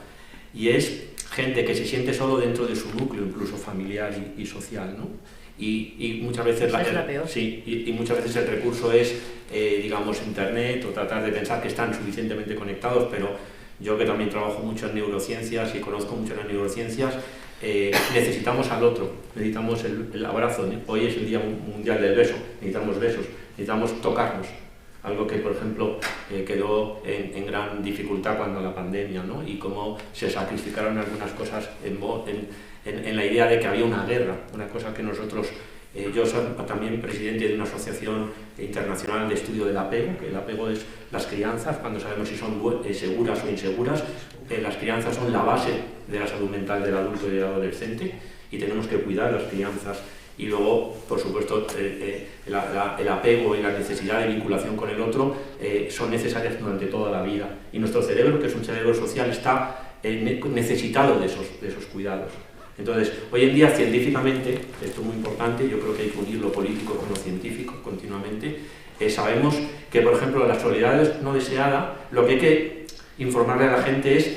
y es gente que se siente solo dentro de su núcleo, incluso familiar y social, ¿no? Y muchas veces y muchas veces el recurso es, digamos, internet o tratar de pensar que están suficientemente conectados, pero yo que también trabajo mucho en neurociencias y conozco mucho las neurociencias, necesitamos al otro, necesitamos el abrazo. Hoy es el Día Mundial del Beso, necesitamos besos, necesitamos tocarnos. algo que, por ejemplo, quedó en gran dificultad cuando la pandemia, ¿no? Y cómo se sacrificaron algunas cosas en la idea de que había una guerra, una cosa que nosotros... yo soy también presidente de una asociación internacional de estudio del apego, que el apego es las crianzas, cuando sabemos si son seguras o inseguras. Las crianzas son la base de la salud mental del adulto y del adolescente, y tenemos que cuidar las crianzas. Y luego, por supuesto, el apego y la necesidad de vinculación con el otro son necesarias durante toda la vida. Y nuestro cerebro, que es un cerebro social, está necesitado de esos cuidados. Entonces, hoy en día, científicamente, esto es muy importante, yo creo que hay que unir lo político con lo científico continuamente, sabemos que, por ejemplo, la soledad no deseada, lo que hay que informarle a la gente es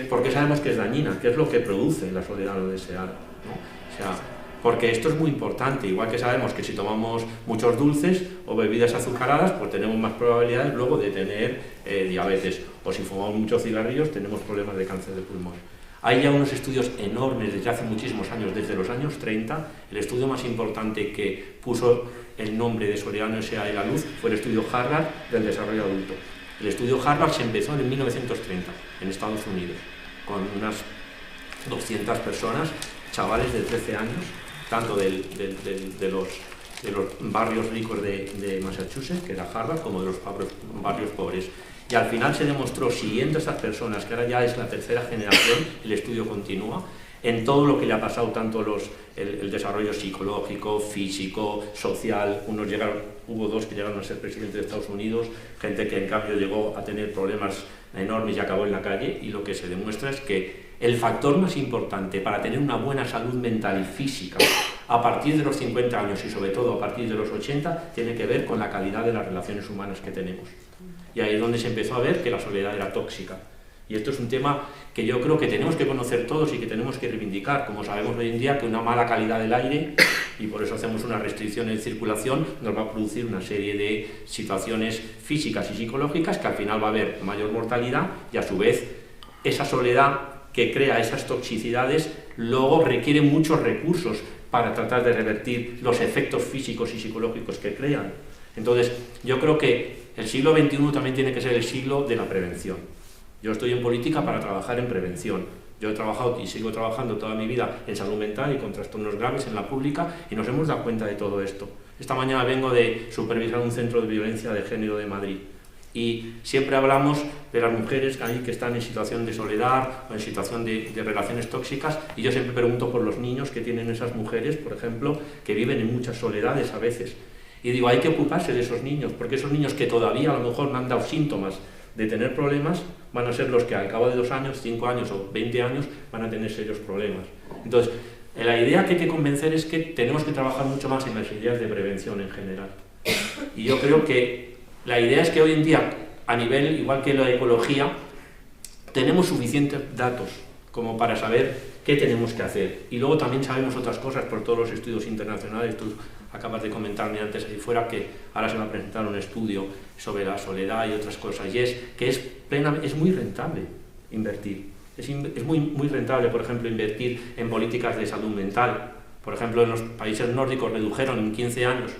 por qué sabemos que es dañina, qué es lo que produce la soledad no deseada, ¿no? O sea, porque esto es muy importante, igual que sabemos que si tomamos muchos dulces o bebidas azucaradas, pues tenemos más probabilidades luego de tener diabetes, o si fumamos muchos cigarrillos tenemos problemas de cáncer de pulmón. Hay ya unos estudios enormes desde hace muchísimos años, desde los años 30. El estudio más importante que puso el nombre de soledad no deseada a la luz fue el estudio Harvard del desarrollo adulto. El estudio Harvard se empezó en 1930 en Estados Unidos, con unas 200 personas, chavales de 13 años, tanto de los barrios ricos de Massachusetts, que era Harvard, como de los barrios pobres. Y al final se demostró, siguiendo a estas personas, que ahora ya es la tercera generación, el estudio continúa, en todo lo que le ha pasado, tanto el desarrollo psicológico, físico, social. Hubo dos que llegaron a ser presidentes de Estados Unidos, gente que en cambio llegó a tener problemas enormes y acabó en la calle, y lo que se demuestra es que el factor más importante para tener una buena salud mental y física a partir de los 50 años y sobre todo a partir de los 80 tiene que ver con la calidad de las relaciones humanas que tenemos. Y ahí es donde se empezó a ver que la soledad era tóxica. Y esto es un tema que yo creo que tenemos que conocer todos y que tenemos que reivindicar. Como sabemos hoy en día que una mala calidad del aire, y por eso hacemos una restricción en circulación, nos va a producir una serie de situaciones físicas y psicológicas que al final va a haber mayor mortalidad, y a su vez esa soledad que crea esas toxicidades luego requiere muchos recursos para tratar de revertir los efectos físicos y psicológicos que crean. Entonces, yo creo que el siglo XXI también tiene que ser el siglo de la prevención. Yo estoy en política para trabajar en prevención. Yo he trabajado y sigo trabajando toda mi vida en salud mental y con trastornos graves en la pública, y nos hemos dado cuenta de todo esto. Esta mañana vengo de supervisar un centro de violencia de género de Madrid, y siempre hablamos de las mujeres que están en situación de soledad o en situación de relaciones tóxicas, y yo siempre pregunto por los niños que tienen esas mujeres, por ejemplo, que viven en muchas soledades a veces. Y digo, hay que ocuparse de esos niños, porque esos niños que todavía a lo mejor no han dado síntomas de tener problemas, van a ser los que al cabo de 2 años, 5 años o 20 años van a tener serios problemas. Entonces, la idea que hay que convencer es que tenemos que trabajar mucho más en las ideas de prevención en general. Y yo creo que la idea es que hoy en día, a nivel, igual que la ecología, tenemos suficientes datos como para saber qué tenemos que hacer. Y luego también sabemos otras cosas por todos los estudios internacionales. Tú acabas de comentarme antes ahí fuera que ahora se va a presentar un estudio sobre la soledad y otras cosas, y es que es muy rentable invertir. Es muy rentable, por ejemplo, invertir en políticas de salud mental. Por ejemplo, en los países nórdicos redujeron en 15 años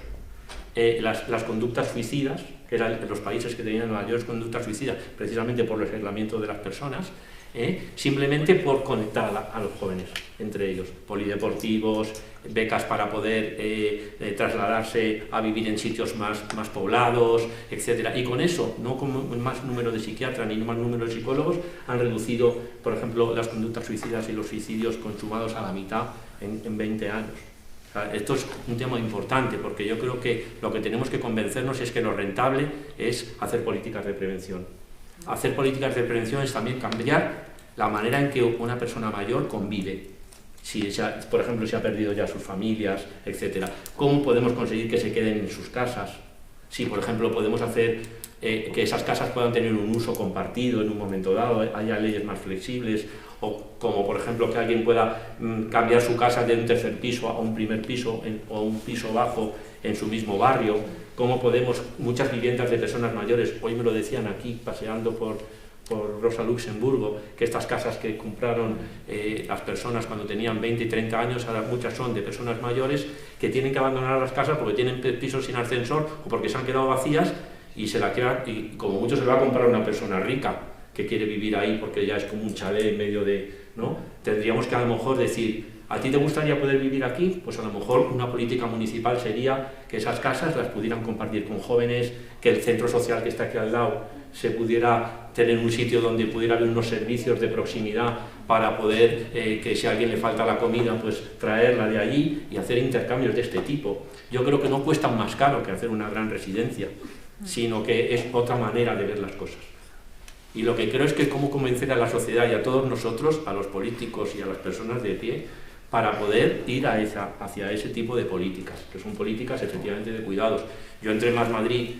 las conductas suicidas, que eran los países que tenían mayores conductas suicidas, precisamente por el aislamiento de las personas, simplemente por conectar a los jóvenes entre ellos, polideportivos, becas para poder trasladarse a vivir en sitios más poblados, etc. Y con eso, no con más número de psiquiatras ni más número de psicólogos, han reducido, por ejemplo, las conductas suicidas y los suicidios consumados a la mitad en 20 años. O sea, esto es un tema importante, porque yo creo que lo que tenemos que convencernos es que lo rentable es hacer políticas de prevención. Hacer políticas de prevención es también cambiar la manera en que una persona mayor convive. Por ejemplo, si ha perdido ya sus familias, etc. ¿Cómo podemos conseguir que se queden en sus casas? Si, por ejemplo, podemos hacer que esas casas puedan tener un uso compartido en un momento dado, haya leyes más flexibles, o como, por ejemplo, que alguien pueda cambiar su casa de un tercer piso a un primer piso o un piso bajo en su mismo barrio. Cómo podemos, muchas viviendas de personas mayores, hoy me lo decían aquí paseando por Rosa Luxemburgo, que estas casas que compraron las personas cuando tenían 20 y 30 años, ahora muchas son de personas mayores que tienen que abandonar las casas porque tienen pisos sin ascensor o porque se han quedado vacías y como mucho se lo va a comprar una persona rica que quiere vivir ahí porque ya es como un chalet en medio de... ¿no? Tendríamos que a lo mejor decir, ¿a ti te gustaría poder vivir aquí? Pues a lo mejor una política municipal sería que esas casas las pudieran compartir con jóvenes, que el centro social que está aquí al lado se pudiera tener un sitio donde pudiera haber unos servicios de proximidad para poder, que si a alguien le falta la comida, pues traerla de allí y hacer intercambios de este tipo. Yo creo que no cuesta más caro que hacer una gran residencia, sino que es otra manera de ver las cosas. Y lo que creo es que cómo convencer a la sociedad y a todos nosotros, a los políticos y a las personas de pie, para poder ir hacia ese tipo de políticas, que son políticas efectivamente de cuidados. Yo entré en Más Madrid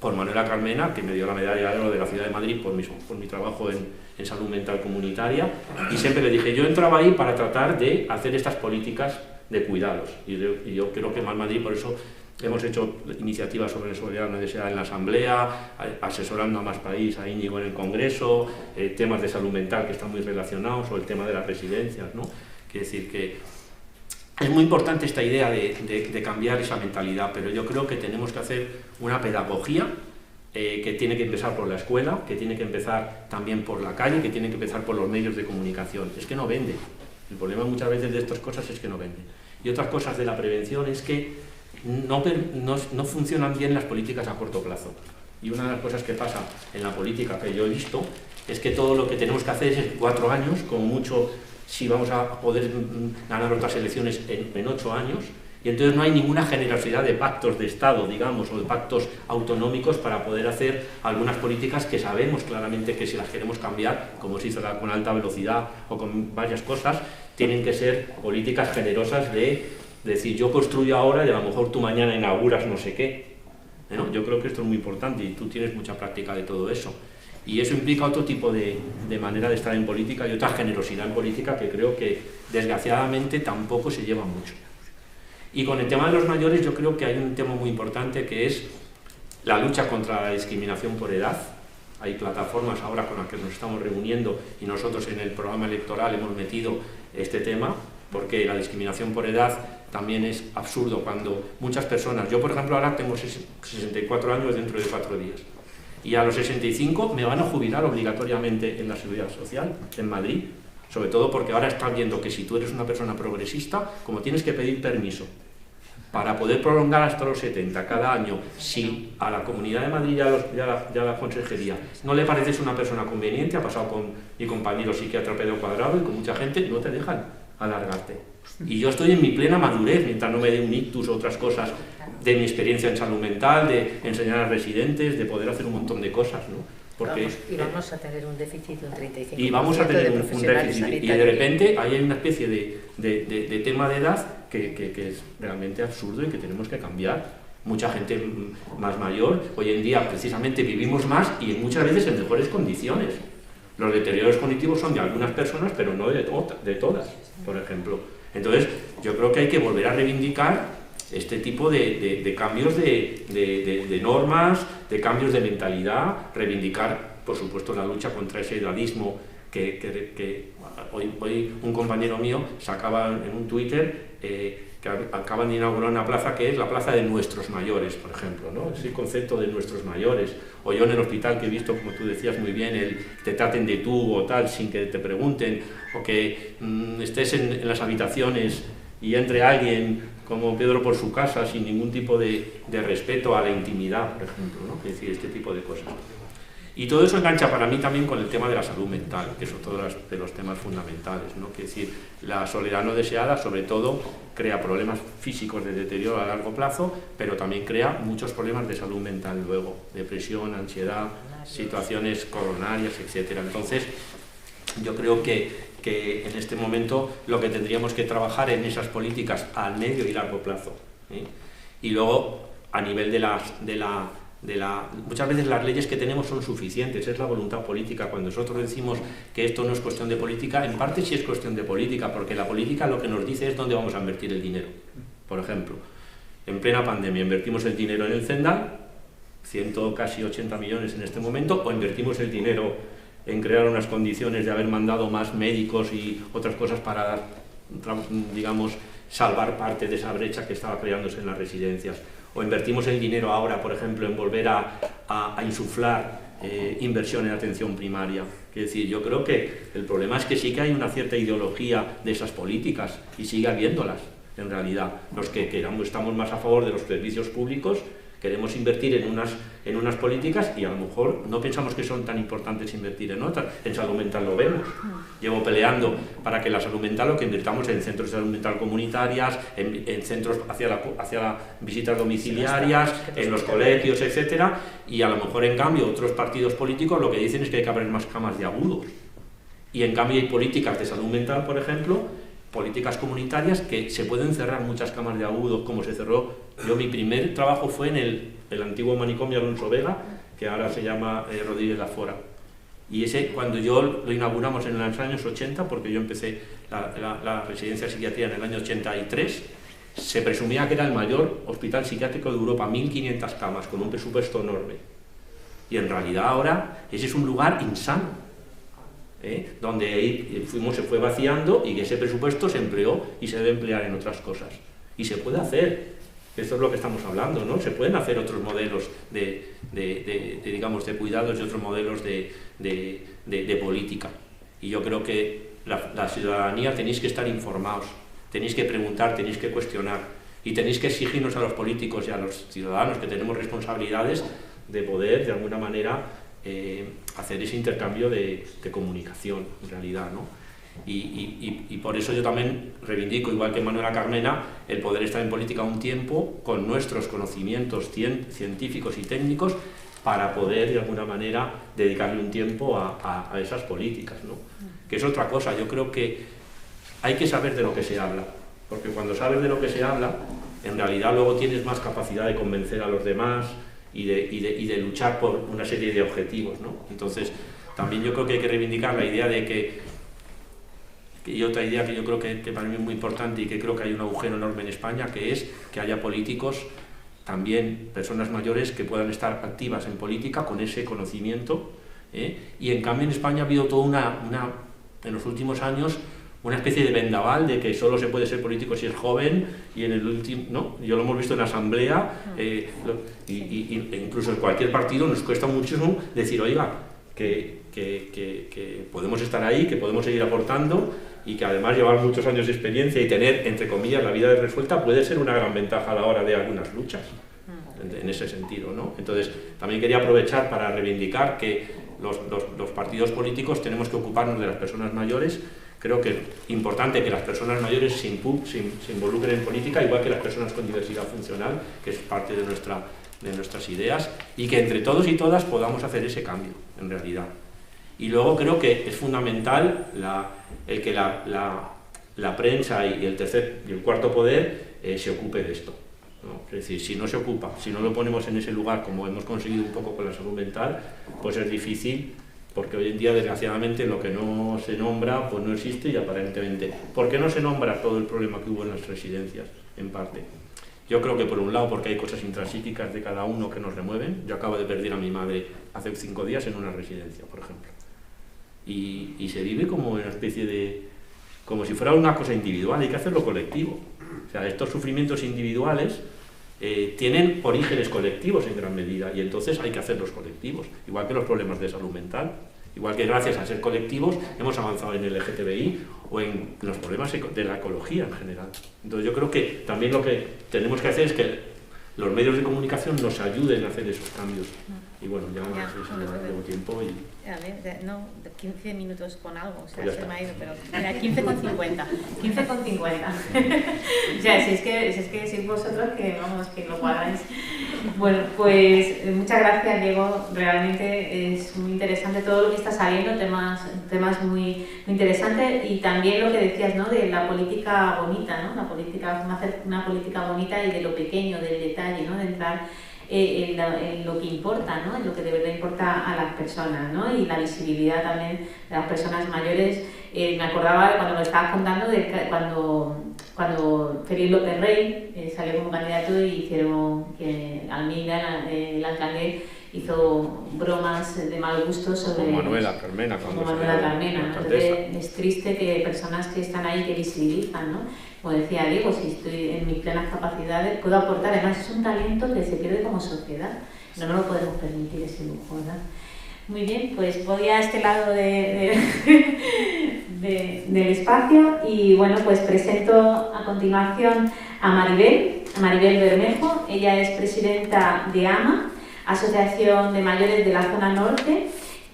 por Manuela Carmena, que me dio la medalla de oro de la Ciudad de Madrid por mi trabajo en salud mental comunitaria, y siempre le dije, yo entraba ahí para tratar de hacer estas políticas de cuidados, y yo creo que Más Madrid, por eso hemos hecho iniciativas sobre soledad no deseada en la Asamblea, asesorando a Más País, a Íñigo en el Congreso, temas de salud mental que están muy relacionados, o el tema de las residencias, ¿no? Quiere decir que es muy importante esta idea de cambiar esa mentalidad, pero yo creo que tenemos que hacer una pedagogía que tiene que empezar por la escuela, que tiene que empezar también por la calle, que tiene que empezar por los medios de comunicación. Es que no vende. El problema muchas veces de estas cosas es que no vende. Y otras cosas de la prevención es que no funcionan bien las políticas a corto plazo. Y una de las cosas que pasa en la política que yo he visto es que todo lo que tenemos que hacer es en 4 años, como mucho, si vamos a poder ganar otras elecciones en 8 años, y entonces no hay ninguna generosidad de pactos de Estado, digamos, o de pactos autonómicos para poder hacer algunas políticas que sabemos claramente que si las queremos cambiar, como se hizo con alta velocidad o con varias cosas, tienen que ser políticas generosas de decir, yo construyo ahora y a lo mejor tú mañana inauguras no sé qué. ¿No? Yo creo que esto es muy importante y tú tienes mucha práctica de todo eso. Y eso implica otro tipo de manera de estar en política y otra generosidad en política que creo que desgraciadamente tampoco se lleva mucho. Y con el tema de los mayores yo creo que hay un tema muy importante que es la lucha contra la discriminación por edad. Hay plataformas ahora con las que nos estamos reuniendo y nosotros en el programa electoral hemos metido este tema, porque la discriminación por edad también es absurdo cuando muchas personas, yo por ejemplo ahora tengo 64 años dentro de 4 días, y a los 65 me van a jubilar obligatoriamente en la Seguridad Social, en Madrid, sobre todo porque ahora están viendo que si tú eres una persona progresista, como tienes que pedir permiso para poder prolongar hasta los 70 cada año, si a la Comunidad de Madrid y a la Consejería no le pareces una persona conveniente, ha pasado con mi compañero psiquiatra Pedro Cuadrado y con mucha gente, no te dejan alargarte. Y yo estoy en mi plena madurez, mientras no me dé un ictus o otras cosas de mi experiencia en salud mental, de enseñar a residentes, de poder hacer un montón de cosas, ¿no? Porque, vamos a tener un déficit de un 35% y vamos a tener un déficit, sanitarios. y de repente ahí hay una especie de tema de edad que es realmente absurdo y que tenemos que cambiar. Mucha gente más mayor, hoy en día precisamente vivimos más y muchas veces en mejores condiciones. Los deterioros cognitivos son de algunas personas, pero no de todas, por ejemplo. Entonces, yo creo que hay que volver a reivindicar este tipo de cambios de normas, de cambios de mentalidad, reivindicar, por supuesto, la lucha contra ese edadismo que hoy un compañero mío sacaba en un Twitter que acaban de inaugurar una plaza que es la plaza de nuestros mayores, por ejemplo, ¿no? Ese concepto de nuestros mayores. O yo en el hospital que he visto, como tú decías muy bien, te traten de tú o tal sin que te pregunten, o que estés en las habitaciones y entre alguien como Pedro por su casa sin ningún tipo de respeto a la intimidad, por ejemplo, ¿no? Es decir, este tipo de cosas. Y todo eso engancha para mí también con el tema de la salud mental, que es otro de los temas fundamentales, ¿no? Es decir, la soledad no deseada, sobre todo, crea problemas físicos de deterioro a largo plazo, pero también crea muchos problemas de salud mental luego, depresión, ansiedad, situaciones coronarias, etc. Entonces, yo creo que en este momento lo que tendríamos que trabajar en esas políticas a medio y largo plazo, ¿eh? Y luego, a nivel muchas veces las leyes que tenemos son suficientes, es la voluntad política. Cuando nosotros decimos que esto no es cuestión de política, en parte sí es cuestión de política, porque la política lo que nos dice es dónde vamos a invertir el dinero. Por ejemplo, en plena pandemia invertimos el dinero en el Zendal, casi 80 millones en este momento, o invertimos el dinero en crear unas condiciones de haber mandado más médicos y otras cosas para, digamos, salvar parte de esa brecha que estaba creándose en las residencias. O invertimos el dinero ahora, por ejemplo, en volver a insuflar inversión en atención primaria. Es decir, yo creo que el problema es que sí que hay una cierta ideología de esas políticas y sigue habiéndolas, en realidad. Los que estamos más a favor de los servicios públicos queremos invertir en unas políticas y a lo mejor no pensamos que son tan importantes invertir en otras. En salud mental lo vemos. Llevo peleando para que la salud mental, lo que invirtamos en centros de salud mental comunitarias, en centros hacia las visitas domiciliarias, en los colegios, etcétera, y a lo mejor en cambio otros partidos políticos lo que dicen es que hay que abrir más camas de agudos. Y en cambio hay políticas de salud mental, por ejemplo, políticas comunitarias que se pueden cerrar muchas camas de agudos, como se cerró. Yo mi primer trabajo fue en el antiguo manicomio Alonso Vega, que ahora se llama Rodríguez Lafora. Y ese, cuando yo lo inauguramos en los años 80, porque yo empecé la residencia de psiquiatría en el año 83, se presumía que era el mayor hospital psiquiátrico de Europa, 1.500 camas, con un presupuesto enorme. Y en realidad ahora ese es un lugar insano, donde se fue vaciando y ese presupuesto se empleó y se debe emplear en otras cosas. Y se puede hacer, esto es lo que estamos hablando, ¿no? Se pueden hacer otros modelos digamos, de cuidados y otros modelos de política. Y yo creo que la ciudadanía tenéis que estar informados, tenéis que preguntar, tenéis que cuestionar y tenéis que exigirnos a los políticos y a los ciudadanos que tenemos responsabilidades de poder, de alguna manera, hacer ese intercambio de comunicación, en realidad, ¿no? Y por eso yo también reivindico, igual que Manuela Carmena, el poder estar en política un tiempo con nuestros conocimientos científicos y técnicos para poder, de alguna manera, dedicarle un tiempo a esas políticas, ¿no? Que es otra cosa. Yo creo que hay que saber de lo que se habla, porque cuando sabes de lo que se habla, en realidad luego tienes más capacidad de convencer a los demás y de luchar por una serie de objetivos, ¿no? Entonces, también yo creo que hay que reivindicar la idea de y otra idea que yo creo que para mí es muy importante y que creo que hay un agujero enorme en España, que es que haya políticos, también personas mayores, que puedan estar activas en política con ese conocimiento, y en cambio en España ha habido toda en los últimos años, una especie de vendaval de que solo se puede ser político si es joven, y en el último, ¿no? Yo lo hemos visto en la asamblea, incluso en cualquier partido nos cuesta muchísimo decir, oiga, que podemos estar ahí, que podemos seguir aportando, y que además llevar muchos años de experiencia y tener, entre comillas, la vida resuelta puede ser una gran ventaja a la hora de algunas luchas, en ese sentido, ¿no? Entonces, también quería aprovechar para reivindicar que los partidos políticos tenemos que ocuparnos de las personas mayores. Creo que es importante que las personas mayores se involucren en política, igual que las personas con diversidad funcional, que es parte de nuestras ideas, y que entre todos y todas podamos hacer ese cambio, en realidad. Y luego creo que es fundamental el que la prensa y el cuarto poder se ocupe de esto, ¿no? Es decir, si no se ocupa, si no lo ponemos en ese lugar, como hemos conseguido un poco con la salud mental, pues es difícil, porque hoy en día, desgraciadamente, lo que no se nombra, pues no existe, y aparentemente. ¿Por qué no se nombra todo el problema que hubo en las residencias, en parte? Yo creo que por un lado porque hay cosas intrapsíquicas de cada uno que nos remueven. Yo acabo de perder a mi madre hace 5 días en una residencia, por ejemplo. Y se vive como una especie de... como si fuera una cosa individual, hay que hacerlo colectivo. O sea, estos sufrimientos individuales tienen orígenes colectivos en gran medida, y entonces hay que hacerlos colectivos, igual que los problemas de salud mental. Igual que gracias a ser colectivos hemos avanzado en el LGTBI o en los problemas de la ecología en general. Entonces yo creo que también lo que tenemos que hacer es que los medios de comunicación nos ayuden a hacer esos cambios. Y bueno, ya no sé si llevo tiempo y... A ver, no, 15 minutos con algo, o sea, pues se me ha ido, pero mira, 15,50. 15,50. O sea, si es que sois vosotros que, vamos, que lo cuadráis. Bueno, pues muchas gracias, Diego. Realmente es muy interesante todo lo que está saliendo, temas muy interesantes, y también lo que decías, ¿no? De la política bonita, ¿no? Hacer una política bonita y de lo pequeño, del detalle, ¿no? De entrar en lo que importa, ¿no? En lo que de verdad importa a las personas, ¿no? Y la visibilidad también de las personas mayores. Me acordaba cuando lo estabas contando de cuando Félix López Rey salió como candidato y hicieron que Almeida, el alcalde, hizo bromas de mal gusto sobre... Como Manuela Carmena. Como Manuela Carmena, ¿no? Entonces es triste que personas que están ahí, que visibilizan, ¿no? Como decía Diego, si estoy en mis plenas capacidades, puedo aportar. Además es un talento que se pierde como sociedad. No nos lo podemos permitir ese lujo, ¿verdad? Muy bien, pues voy a este lado del espacio y bueno, pues presento a continuación a Maribel Bermejo. Ella es presidenta de AMA, Asociación de Mayores de la Zona Norte,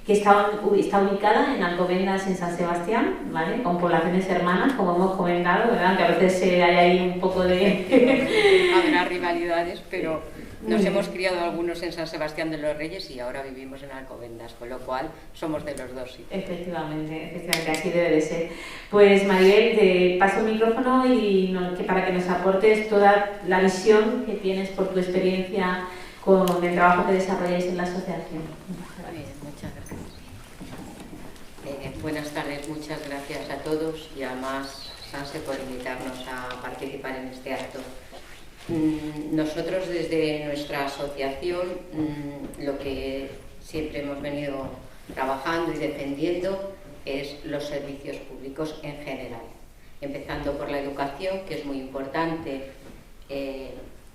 que está ubicada en Alcobendas, en San Sebastián, ¿vale? Con poblaciones hermanas, como hemos comentado, ¿verdad? Que a veces hay ahí un poco de... Habrá rivalidades, pero nos hemos criado algunos en San Sebastián de los Reyes y ahora vivimos en Alcobendas, con lo cual somos de los dos. Sí. Efectivamente, así debe de ser. Pues Maribel, te paso el micrófono y para que nos aportes toda la visión que tienes por tu experiencia con el trabajo que desarrolláis en la asociación. Bien, muchas gracias. Buenas tardes, muchas gracias a todos y además Sanse por invitarnos a participar en este acto. Nosotros desde nuestra asociación lo que siempre hemos venido trabajando y defendiendo es los servicios públicos en general, empezando por la educación, que es muy importante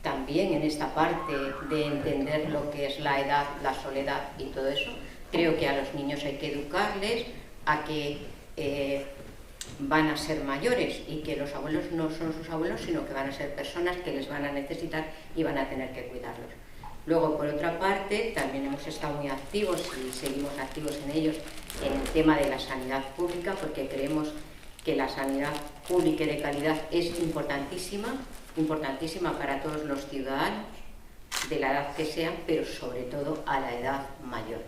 también en esta parte de entender lo que es la edad, la soledad y todo eso. Creo que a los niños hay que educarles a que van a ser mayores y que los abuelos no son sus abuelos, sino que van a ser personas que les van a necesitar y van a tener que cuidarlos. Luego, por otra parte, también hemos estado muy activos y seguimos activos en ellos en el tema de la sanidad pública, porque creemos que la sanidad pública y de calidad es importantísima para todos los ciudadanos, de la edad que sean, pero sobre todo a la edad mayor.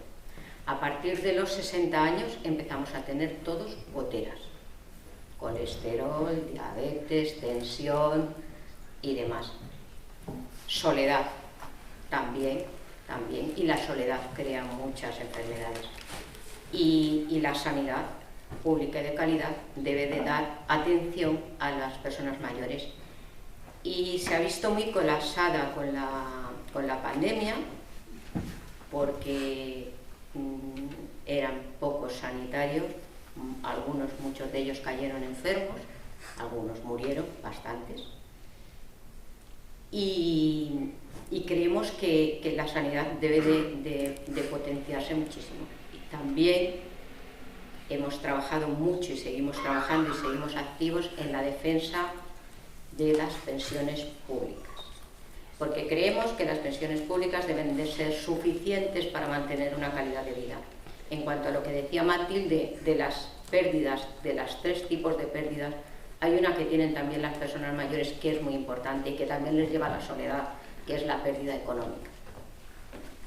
A partir de los 60 años empezamos a tener todos goteras. Colesterol, diabetes, tensión y demás. Soledad también, y la soledad crea muchas enfermedades. Y la sanidad pública y de calidad debe de dar atención a las personas mayores. Y se ha visto muy colapsada con la pandemia, porque eran pocos sanitarios. Muchos de ellos cayeron enfermos, algunos murieron, bastantes. Y creemos que la sanidad debe de potenciarse muchísimo. Y también hemos trabajado mucho y seguimos trabajando y seguimos activos en la defensa de las pensiones públicas. Porque creemos que las pensiones públicas deben de ser suficientes para mantener una calidad de vida. En cuanto a lo que decía Matilde de las pérdidas, de los 3 tipos de pérdidas, hay una que tienen también las personas mayores que es muy importante y que también les lleva a la soledad, que es la pérdida económica.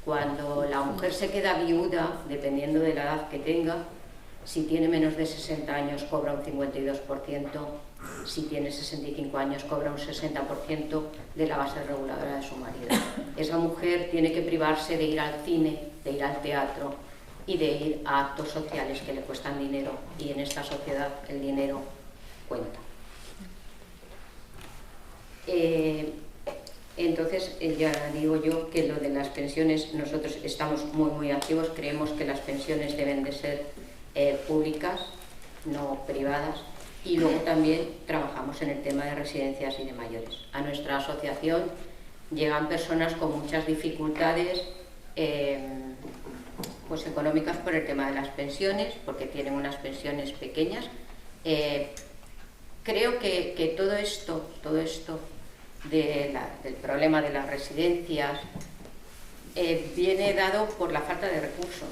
Cuando la mujer se queda viuda, dependiendo de la edad que tenga, si tiene menos de 60 años cobra un 52%, si tiene 65 años cobra un 60% de la base reguladora de su marido. Esa mujer tiene que privarse de ir al cine, de ir al teatro y de ir a actos sociales que le cuestan dinero, y en esta sociedad el dinero cuenta. Entonces, ya digo yo que lo de las pensiones, nosotros estamos muy activos, creemos que las pensiones deben de ser públicas, no privadas, y luego también trabajamos en el tema de residencias y de mayores. A nuestra asociación llegan personas con muchas dificultades pues económicas por el tema de las pensiones, porque tienen unas pensiones pequeñas. Creo que todo esto del problema de las residencias viene dado por la falta de recursos,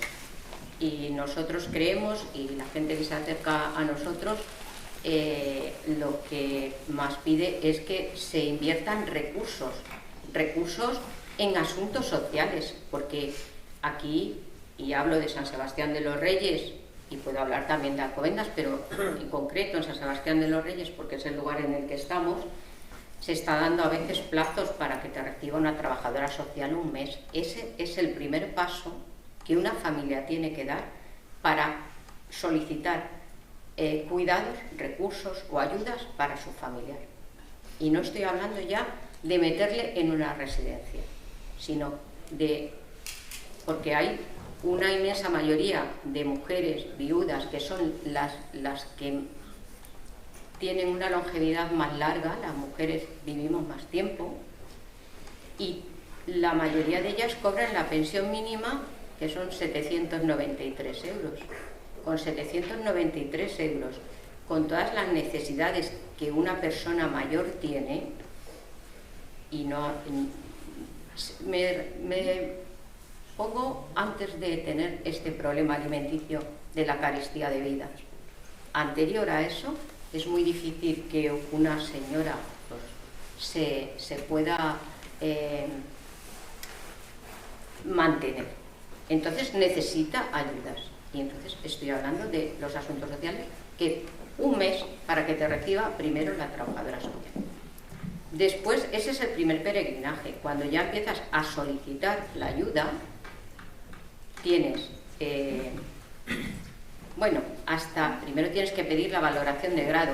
y nosotros creemos, y la gente que se acerca a nosotros lo que más pide es que se inviertan recursos en asuntos sociales, porque aquí, y hablo de San Sebastián de los Reyes, y puedo hablar también de Alcobendas, pero en concreto en San Sebastián de los Reyes, porque es el lugar en el que estamos, se está dando a veces plazos para que te reciba una trabajadora social un mes. Ese es el primer paso que una familia tiene que dar para solicitar cuidados, recursos o ayudas para su familiar. Y no estoy hablando ya de meterle en una residencia, sino de porque hay una inmensa mayoría de mujeres viudas que son las que tienen una longevidad más larga, las mujeres vivimos más tiempo, y la mayoría de ellas cobran la pensión mínima, que son 793 euros. Con 793 euros, con todas las necesidades que una persona mayor tiene, y no me pongo antes de tener este problema alimenticio de la carestía de vida. Anterior a eso, es muy difícil que una señora pues, se pueda mantener. Entonces necesita ayudas. Y entonces estoy hablando de los asuntos sociales, que un mes para que te reciba primero la trabajadora social. Después, ese es el primer peregrinaje. Cuando ya empiezas a solicitar la ayuda, tienes, primero tienes que pedir la valoración de grado.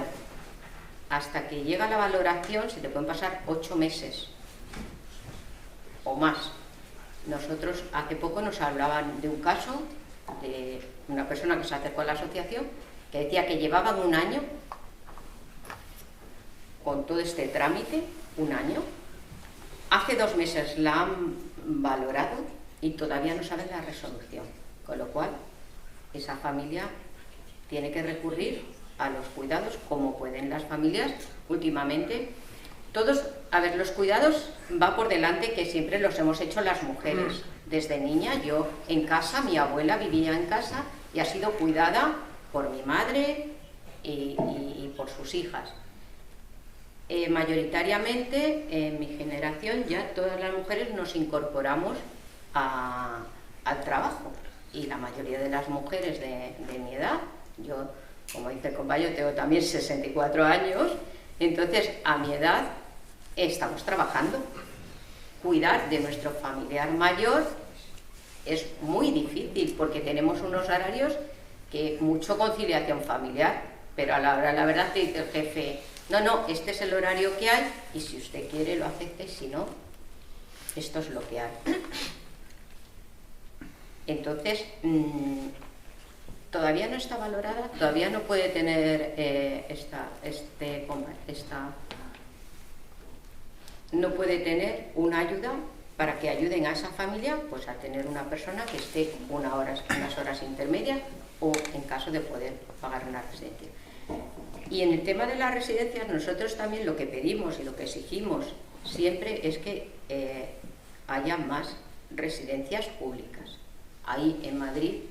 Hasta que llega la valoración se te pueden pasar 8 meses o más. Nosotros hace poco nos hablaban de un caso de una persona que se acercó a la asociación que decía que llevaban un año con todo este trámite, un año. Hace 2 meses la han valorado y todavía no saben la resolución, con lo cual esa familia tiene que recurrir a los cuidados como pueden las familias últimamente. Todos, a ver, los cuidados va por delante, que siempre los hemos hecho las mujeres. Desde niña yo en casa, mi abuela vivía en casa y ha sido cuidada por mi madre y por sus hijas. Mayoritariamente en mi generación ya todas las mujeres nos incorporamos al trabajo, y la mayoría de las mujeres de mi edad, yo como dice el compañero tengo también 64 años, entonces a mi edad estamos trabajando. Cuidar de nuestro familiar mayor es muy difícil porque tenemos unos horarios que mucho conciliación familiar, pero a la hora la verdad te dice el jefe, no, este es el horario que hay y si usted quiere lo acepte, si no, esto es lo que hay. Entonces, todavía no está valorada, todavía no puede tener no puede tener una ayuda para que ayuden a esa familia pues a tener una persona que esté unas horas intermedias o en caso de poder pagar una residencia. Y en el tema de las residencias nosotros también lo que pedimos y lo que exigimos siempre es que haya más residencias públicas. Hay en Madrid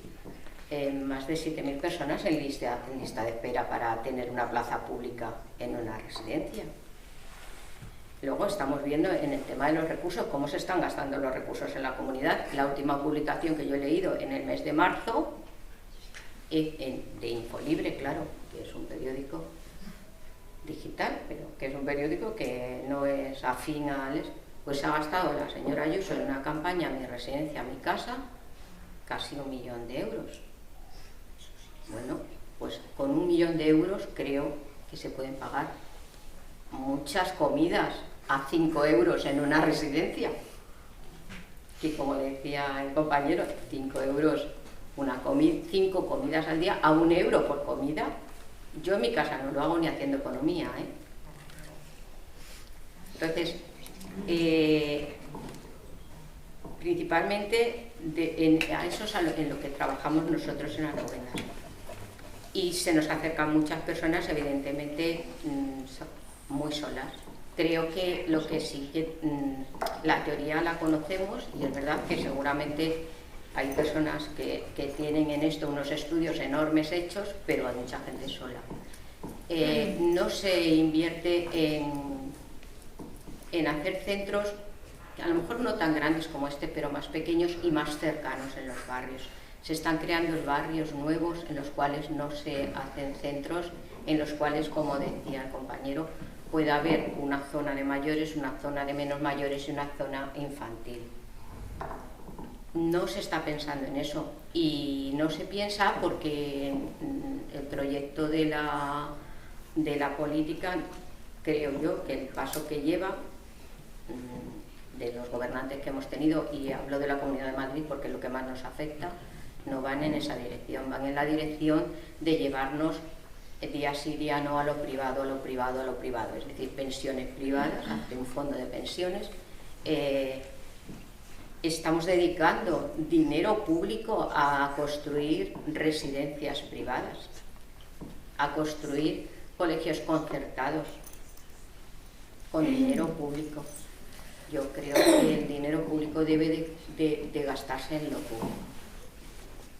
más de 7.000 personas en lista de espera para tener una plaza pública en una residencia. Luego estamos viendo en el tema de los recursos cómo se están gastando los recursos en la comunidad. La última publicación que yo he leído en el mes de marzo, de Infolibre, claro, que es un periódico digital, pero que es un periódico que no es afín al... Pues ha gastado la señora Ayuso en una campaña Mi Residencia, Mi Casa, casi 1 millón de euros. Bueno, pues con 1 millón de euros creo que se pueden pagar muchas comidas a 5 euros en una residencia, que como decía el compañero, 5 euros, 5 comidas al día a 1 euro por comida. Yo en mi casa no lo hago ni haciendo economía, ¿eh? Entonces, principalmente a eso es en lo que trabajamos nosotros en las novenas. Y se nos acercan muchas personas, evidentemente, muy solas. Creo que lo que sí que la teoría la conocemos y es verdad que seguramente hay personas que tienen en esto unos estudios enormes hechos, pero hay mucha gente sola. No se invierte en hacer centros, a lo mejor no tan grandes como este, pero más pequeños y más cercanos en los barrios. Se están creando barrios nuevos en los cuales no se hacen centros, en los cuales, como decía el compañero, puede haber una zona de mayores, una zona de menos mayores y una zona infantil. No se está pensando en eso y no se piensa porque el proyecto de la política, creo yo, que el paso que lleva de los gobernantes que hemos tenido, y hablo de la Comunidad de Madrid porque es lo que más nos afecta, no van en esa dirección, van en la dirección de llevarnos día sí, día no a lo privado, a lo privado, a lo privado, es decir, pensiones privadas, ante un fondo de pensiones. Estamos dedicando dinero público a construir residencias privadas, a construir colegios concertados con dinero público. Yo creo que el dinero público debe de gastarse en lo público.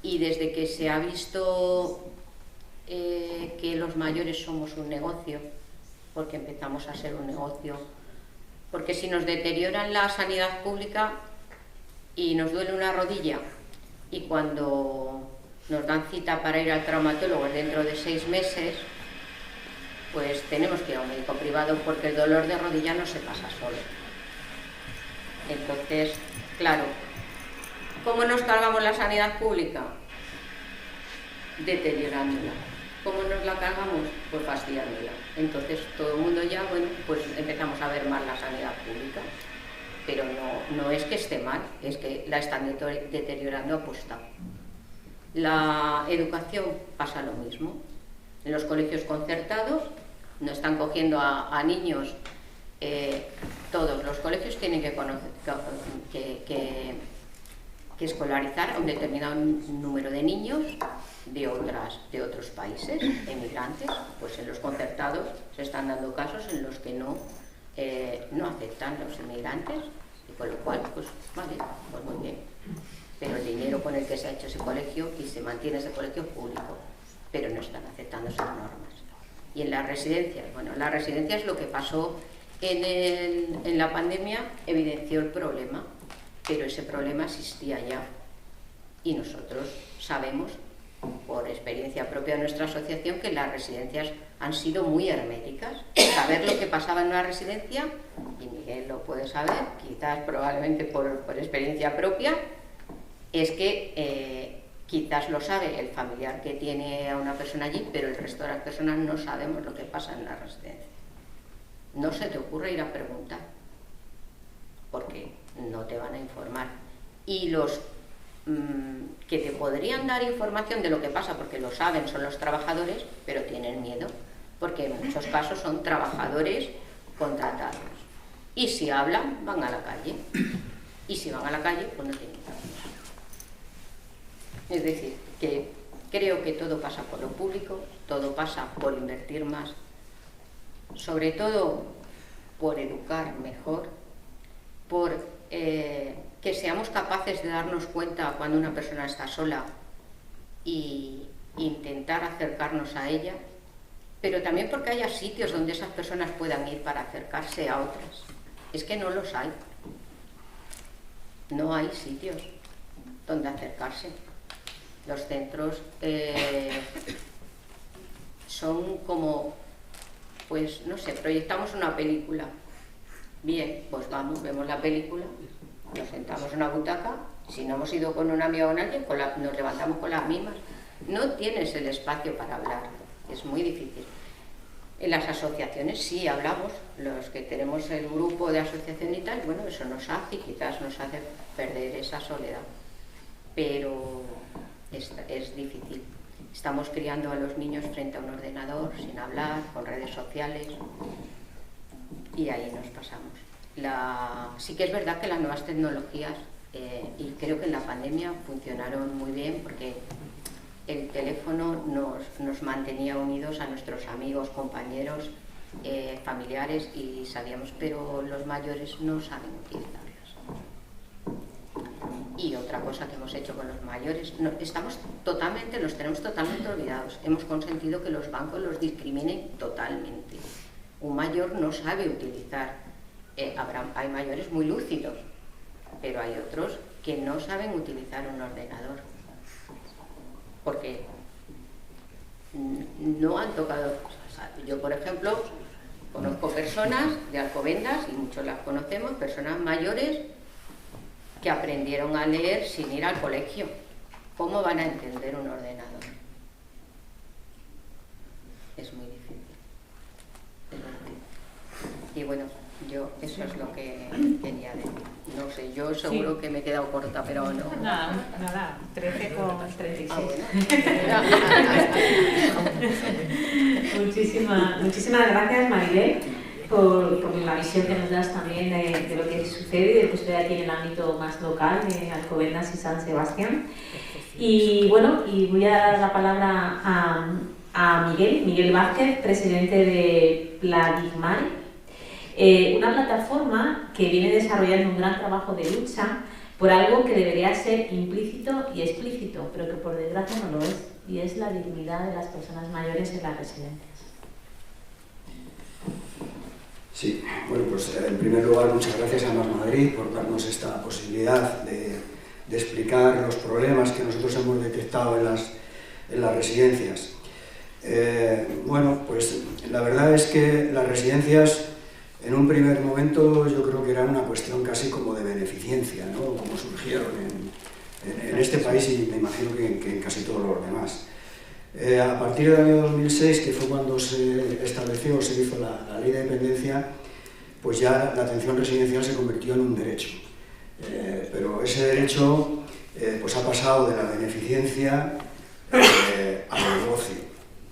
Y desde que se ha visto que los mayores somos un negocio, porque empezamos a ser un negocio, porque si nos deterioran la sanidad pública y nos duele una rodilla, y cuando nos dan cita para ir al traumatólogo dentro de 6 meses, pues tenemos que ir a un médico privado porque el dolor de rodilla no se pasa solo. Entonces, claro, ¿cómo nos cargamos la sanidad pública? Deteriorándola. ¿Cómo nos la cargamos? Pues fastidiándola. Entonces todo el mundo ya, bueno, pues empezamos a ver mal la sanidad pública. Pero no es que esté mal, es que la están deteriorando a posta. La educación pasa lo mismo. En los colegios concertados no están cogiendo a niños. Todos los colegios tienen que escolarizar a un determinado número de niños de otros países, emigrantes. Pues en los concertados se están dando casos en los que no aceptan los inmigrantes, y con lo cual, pues vale, pues muy bien. Pero el dinero con el que se ha hecho ese colegio, y se mantiene ese colegio público, pero no están aceptando esas normas. Y en las residencias, bueno, las residencias, lo que pasó en la pandemia evidenció el problema, pero ese problema existía ya, y nosotros sabemos por experiencia propia de nuestra asociación que las residencias han sido muy herméticas. Saber lo que pasaba en una residencia, y Miguel lo puede saber, quizás probablemente por experiencia propia, es que quizás lo sabe el familiar que tiene a una persona allí, pero el resto de las personas no sabemos lo que pasa en la residencia. No se te ocurre ir a preguntar, porque no te van a informar. Y los que te podrían dar información de lo que pasa, porque lo saben, son los trabajadores, pero tienen miedo, porque en muchos casos son trabajadores contratados. Y si hablan, van a la calle. Y si van a la calle, pues no tienen permiso. Es decir, que creo que todo pasa por lo público, todo pasa por invertir más, sobre todo por educar mejor, por que seamos capaces de darnos cuenta cuando una persona está sola e intentar acercarnos a ella, pero también porque haya sitios donde esas personas puedan ir para acercarse a otras. Es que no los hay. No hay sitios donde acercarse. Los centros son como, pues no sé, proyectamos una película. Bien, pues vamos, vemos la película, nos sentamos en una butaca, si no hemos ido con un amigo o con alguien, nos levantamos con las mismas. No tienes el espacio para hablar, es muy difícil. En las asociaciones sí hablamos, los que tenemos el grupo de asociación y tal, bueno, eso nos hace y quizás nos hace perder esa soledad, pero es difícil. Estamos criando a los niños frente a un ordenador, sin hablar, con redes sociales, y ahí nos pasamos. Sí que es verdad que las nuevas tecnologías, y creo que en la pandemia funcionaron muy bien, porque el teléfono nos mantenía unidos a nuestros amigos, compañeros, familiares, y sabíamos, pero los mayores no saben utilizarlas. Y otra cosa que hemos hecho con los mayores, los tenemos totalmente olvidados. Hemos consentido que los bancos los discriminen totalmente. Un mayor no sabe utilizar, hay mayores muy lúcidos, pero hay otros que no saben utilizar un ordenador, porque no han tocado. Yo, por ejemplo, conozco personas de Alcobendas, y muchos las conocemos, personas mayores que aprendieron a leer sin ir al colegio. ¿Cómo van a entender un ordenador? Es muy difícil. Y bueno, Eso es lo que quería decir. No sé, yo seguro que me he quedado corta, pero no. Nada, 13 con 36. Muchísimas gracias, Maribel, por la visión que nos das también de lo que sucede y de lo que sucede aquí en el ámbito más local de Alcobendas y San Sebastián. Y bueno, y voy a dar la palabra a Miguel Vázquez, presidente de Pladigmare, una plataforma que viene desarrollando un gran trabajo de lucha por algo que debería ser implícito y explícito, pero que por desgracia no lo es, y es la dignidad de las personas mayores en las residencias. Sí, bueno, pues en primer lugar muchas gracias a Más Madrid por darnos esta posibilidad de explicar los problemas que nosotros hemos detectado en las residencias. Bueno, pues la verdad es que las residencias en un primer momento yo creo que era una cuestión casi como de beneficencia, ¿no? Como surgieron en este país y me imagino que en casi todos los demás. A partir del año 2006, que fue cuando se estableció o se hizo la ley de dependencia, pues ya la atención residencial se convirtió en un derecho. Pero ese derecho pues ha pasado de la beneficencia al negocio.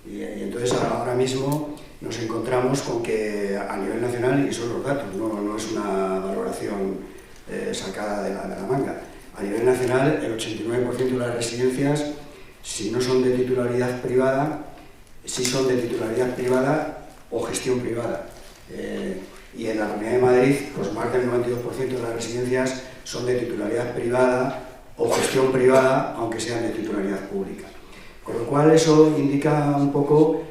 Y entonces ahora mismo nos encontramos con que a nivel nacional, y son los datos, no es una valoración sacada de la manga, a nivel nacional el 89% de las residencias, si no son de titularidad privada, sí son de titularidad privada o gestión privada. Y en la Comunidad de Madrid, pues más del 92% de las residencias son de titularidad privada o gestión privada, aunque sean de titularidad pública. Con lo cual eso indica un poco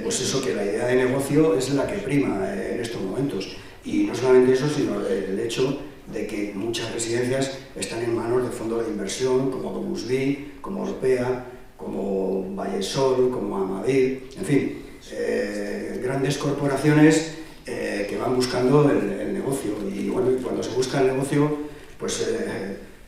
pues eso, que la idea de negocio es la que prima en estos momentos. Y no solamente eso, sino el hecho de que muchas residencias están en manos de fondos de inversión como Domus Vi, como Orpea, como Vallesol, como Amadir, en fin, grandes corporaciones que van buscando el negocio. Y bueno, cuando se busca el negocio, pues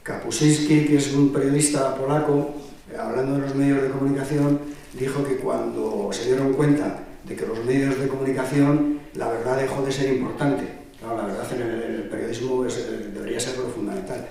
Kapuscinski, que es un periodista polaco, hablando de los medios de comunicación, dijo que cuando se dieron cuenta de que los medios de comunicación, la verdad dejó de ser importante. Claro, la verdad en el periodismo debería ser lo fundamental.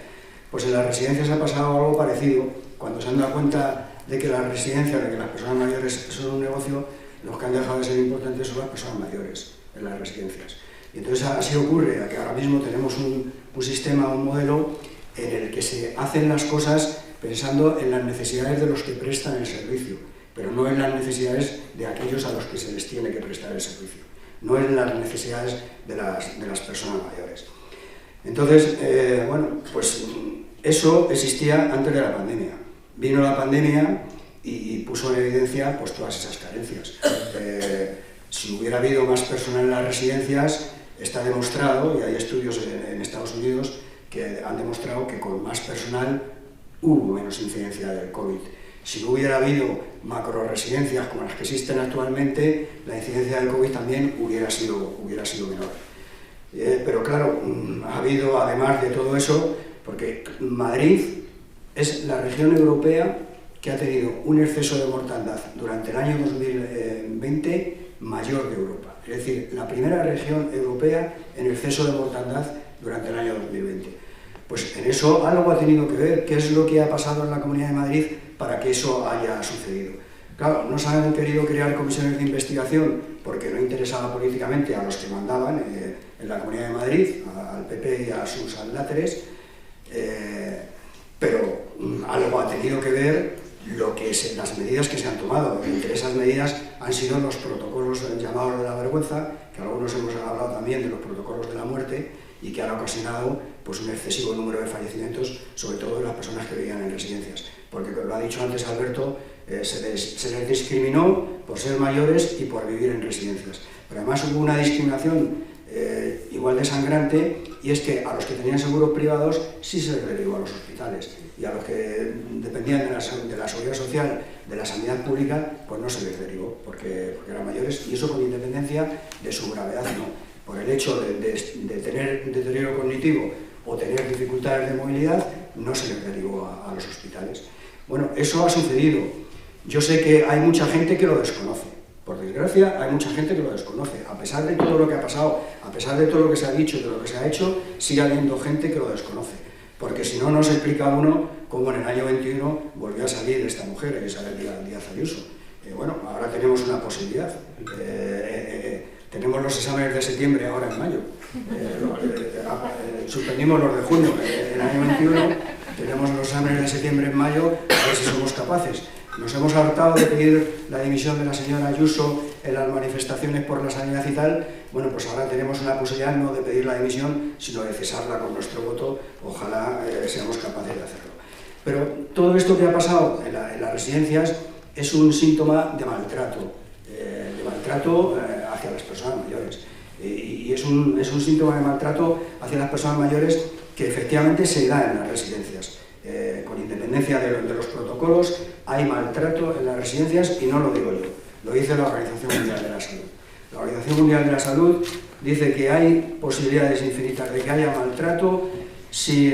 Pues en las residencias ha pasado algo parecido. Cuando se han dado cuenta de que las residencias, de que las personas mayores son un negocio, los que han dejado de ser importantes son las personas mayores en las residencias. Y entonces así ocurre, que ahora mismo tenemos un sistema, un modelo en el que se hacen las cosas pensando en las necesidades de los que prestan el servicio, pero no en las necesidades de aquellos a los que se les tiene que prestar el servicio, no en las necesidades de las personas mayores. Entonces, bueno, pues eso existía antes de la pandemia. Vino la pandemia y puso en evidencia pues, todas esas carencias. Si hubiera habido más personal en las residencias, está demostrado, y hay estudios en Estados Unidos que han demostrado que con más personal hubo menos incidencia del COVID. Si no hubiera habido macroresidencias como las que existen actualmente, la incidencia del COVID también hubiera sido menor. Pero claro, ha habido, además de todo eso, porque Madrid es la región europea que ha tenido un exceso de mortandad durante el año 2020 mayor de Europa. Es decir, la primera región europea en exceso de mortandad durante el año 2020. Pues en eso algo ha tenido que ver. ¿Qué es lo que ha pasado en la Comunidad de Madrid para que eso haya sucedido? Claro, no se han querido crear comisiones de investigación porque no interesaba políticamente a los que mandaban en la Comunidad de Madrid, al PP y a sus adláteres, pero algo ha tenido que ver las medidas que se han tomado. Entre esas medidas han sido los protocolos llamados de la vergüenza, que algunos hemos hablado también de los protocolos de la muerte, y que han ocasionado pues, un excesivo número de fallecimientos, sobre todo de las personas que vivían en residencias. Porque, como lo ha dicho antes Alberto, se les discriminó por ser mayores y por vivir en residencias. Pero además hubo una discriminación igual de sangrante, y es que a los que tenían seguros privados sí se les derivó a los hospitales, y a los que dependían de la seguridad social, de la sanidad pública, pues no se les derivó, porque eran mayores, y eso con independencia de su gravedad, no. Por el hecho de tener deterioro cognitivo o tener dificultades de movilidad, no se les derivó a los hospitales. Bueno, eso ha sucedido. Yo sé que hay mucha gente que lo desconoce. Por desgracia, hay mucha gente que lo desconoce. A pesar de todo lo que ha pasado, a pesar de todo lo que se ha dicho y de lo que se ha hecho, sigue habiendo gente que lo desconoce. Porque si no, no se explica a uno cómo en el año 21 volvió a salir esta mujer, Isabel Díaz Ayuso. Bueno, ahora tenemos una posibilidad. Tenemos los exámenes de septiembre ahora en mayo. Suspendimos los de junio en el año 21. Tenemos los exámenes de septiembre en mayo, a ver si somos capaces. Nos hemos hartado de pedir la dimisión de la señora Ayuso en las manifestaciones por la sanidad y tal. Bueno, pues ahora tenemos una posibilidad no de pedir la dimisión, sino de cesarla con nuestro voto. Ojalá seamos capaces de hacerlo. Pero todo esto que ha pasado en las residencias es un síntoma de maltrato hacia las personas mayores. Y es un síntoma de maltrato hacia las personas mayores que efectivamente se da en las residencias. Con independencia de los protocolos, hay maltrato en las residencias y no lo digo yo, lo dice la Organización Mundial de la Salud. La Organización Mundial de la Salud dice que hay posibilidades infinitas de que haya maltrato si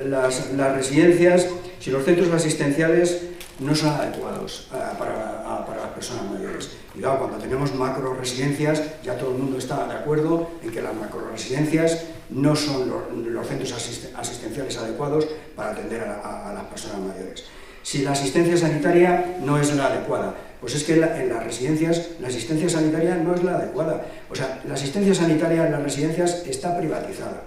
las residencias, si los centros asistenciales no son adecuados para las personas mayores. Y claro, cuando tenemos macro residencias, ya todo el mundo está de acuerdo en que las macro residencias no son los centros asistenciales adecuados para atender a las personas mayores. Si la asistencia sanitaria no es la adecuada, pues es que en las residencias la asistencia sanitaria no es la adecuada. O sea, la asistencia sanitaria en las residencias está privatizada,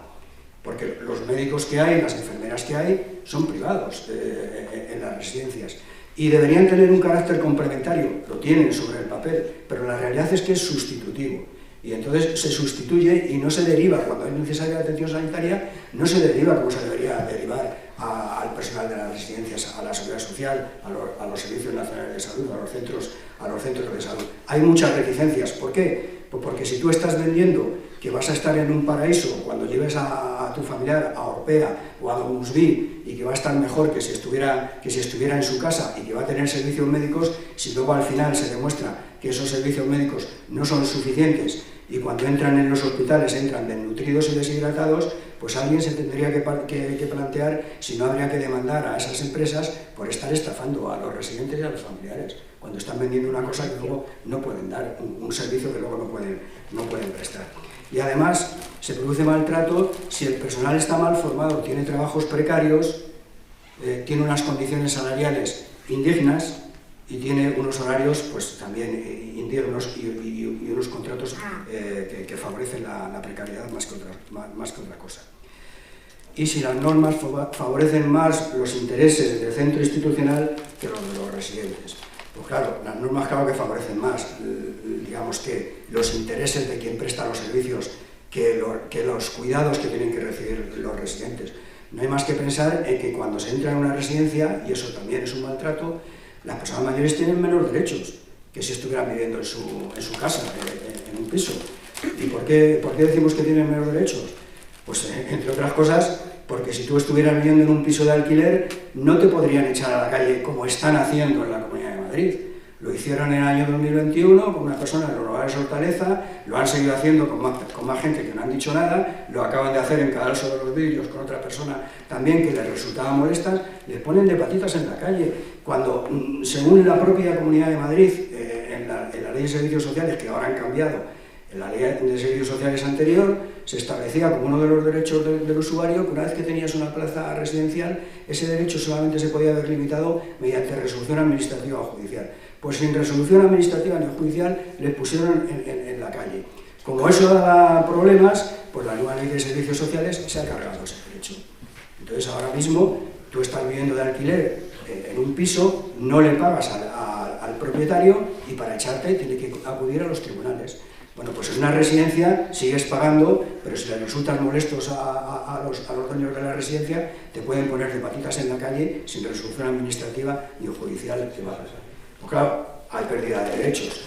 porque los médicos que hay, las enfermeras que hay, son privados en las residencias. Y deberían tener un carácter complementario, lo tienen sobre el papel, pero la realidad es que es sustitutivo. Y entonces se sustituye y no se deriva, cuando es necesaria atención sanitaria, no se deriva como se debería derivar al personal de las residencias, a la seguridad social, a los servicios nacionales de salud, a los centros de salud. Hay muchas reticencias. ¿Por qué? Pues porque si tú estás vendiendo que vas a estar en un paraíso cuando lleves a tu familiar a Orpea o a Domusvi y que va a estar mejor que si estuviera en su casa y que va a tener servicios médicos, si luego al final se demuestra que esos servicios médicos no son suficientes y cuando entran en los hospitales entran desnutridos y deshidratados, pues alguien se tendría que plantear si no habría que demandar a esas empresas por estar estafando a los residentes y a los familiares, cuando están vendiendo una cosa que luego no pueden dar, un servicio que luego no pueden prestar. Y además se produce maltrato si el personal está mal formado, tiene trabajos precarios, tiene unas condiciones salariales indignas y tiene unos horarios pues también indignos y unos contratos que favorecen la precariedad más que otra cosa. Y si las normas favorecen más los intereses del centro institucional que los de los residentes. Pues claro, las normas claro que favorecen más, digamos que los intereses de quien presta los servicios que los cuidados que tienen que recibir los residentes. No hay más que pensar en que cuando se entra en una residencia, y eso también es un maltrato, las personas mayores tienen menos derechos que si estuvieran viviendo en su casa, en un piso. ¿Y por qué decimos que tienen menos derechos? Pues entre otras cosas, porque si tú estuvieras viviendo en un piso de alquiler, no te podrían echar a la calle como están haciendo en la Comunidad de Madrid. Lo hicieron en el año 2021 con una persona en los hogares Hortaleza, lo han seguido haciendo con más gente que no han dicho nada, lo acaban de hacer en Cadalso de los Vidrios con otra persona también que les resultaba molestas, les ponen de patitas en la calle, cuando según la propia Comunidad de Madrid, en la ley de servicios sociales que ahora han cambiado, en la ley de servicios sociales anterior, se establecía como uno de los derechos del usuario que una vez que tenías una plaza residencial, ese derecho solamente se podía haber limitado mediante resolución administrativa o judicial. Pues sin resolución administrativa ni judicial les pusieron en la calle. Como eso daba problemas, pues la nueva ley de servicios sociales se ha cargado ese derecho. Entonces ahora mismo tú estás viviendo de alquiler en un piso, no le pagas al propietario y para echarte tiene que acudir a los tribunales. Bueno, pues en una residencia sigues pagando, pero si le resultas molestos a los dueños de la residencia, te pueden poner de patitas en la calle sin resolución administrativa ni judicial que va a pasar. Pues claro, hay pérdida de derechos.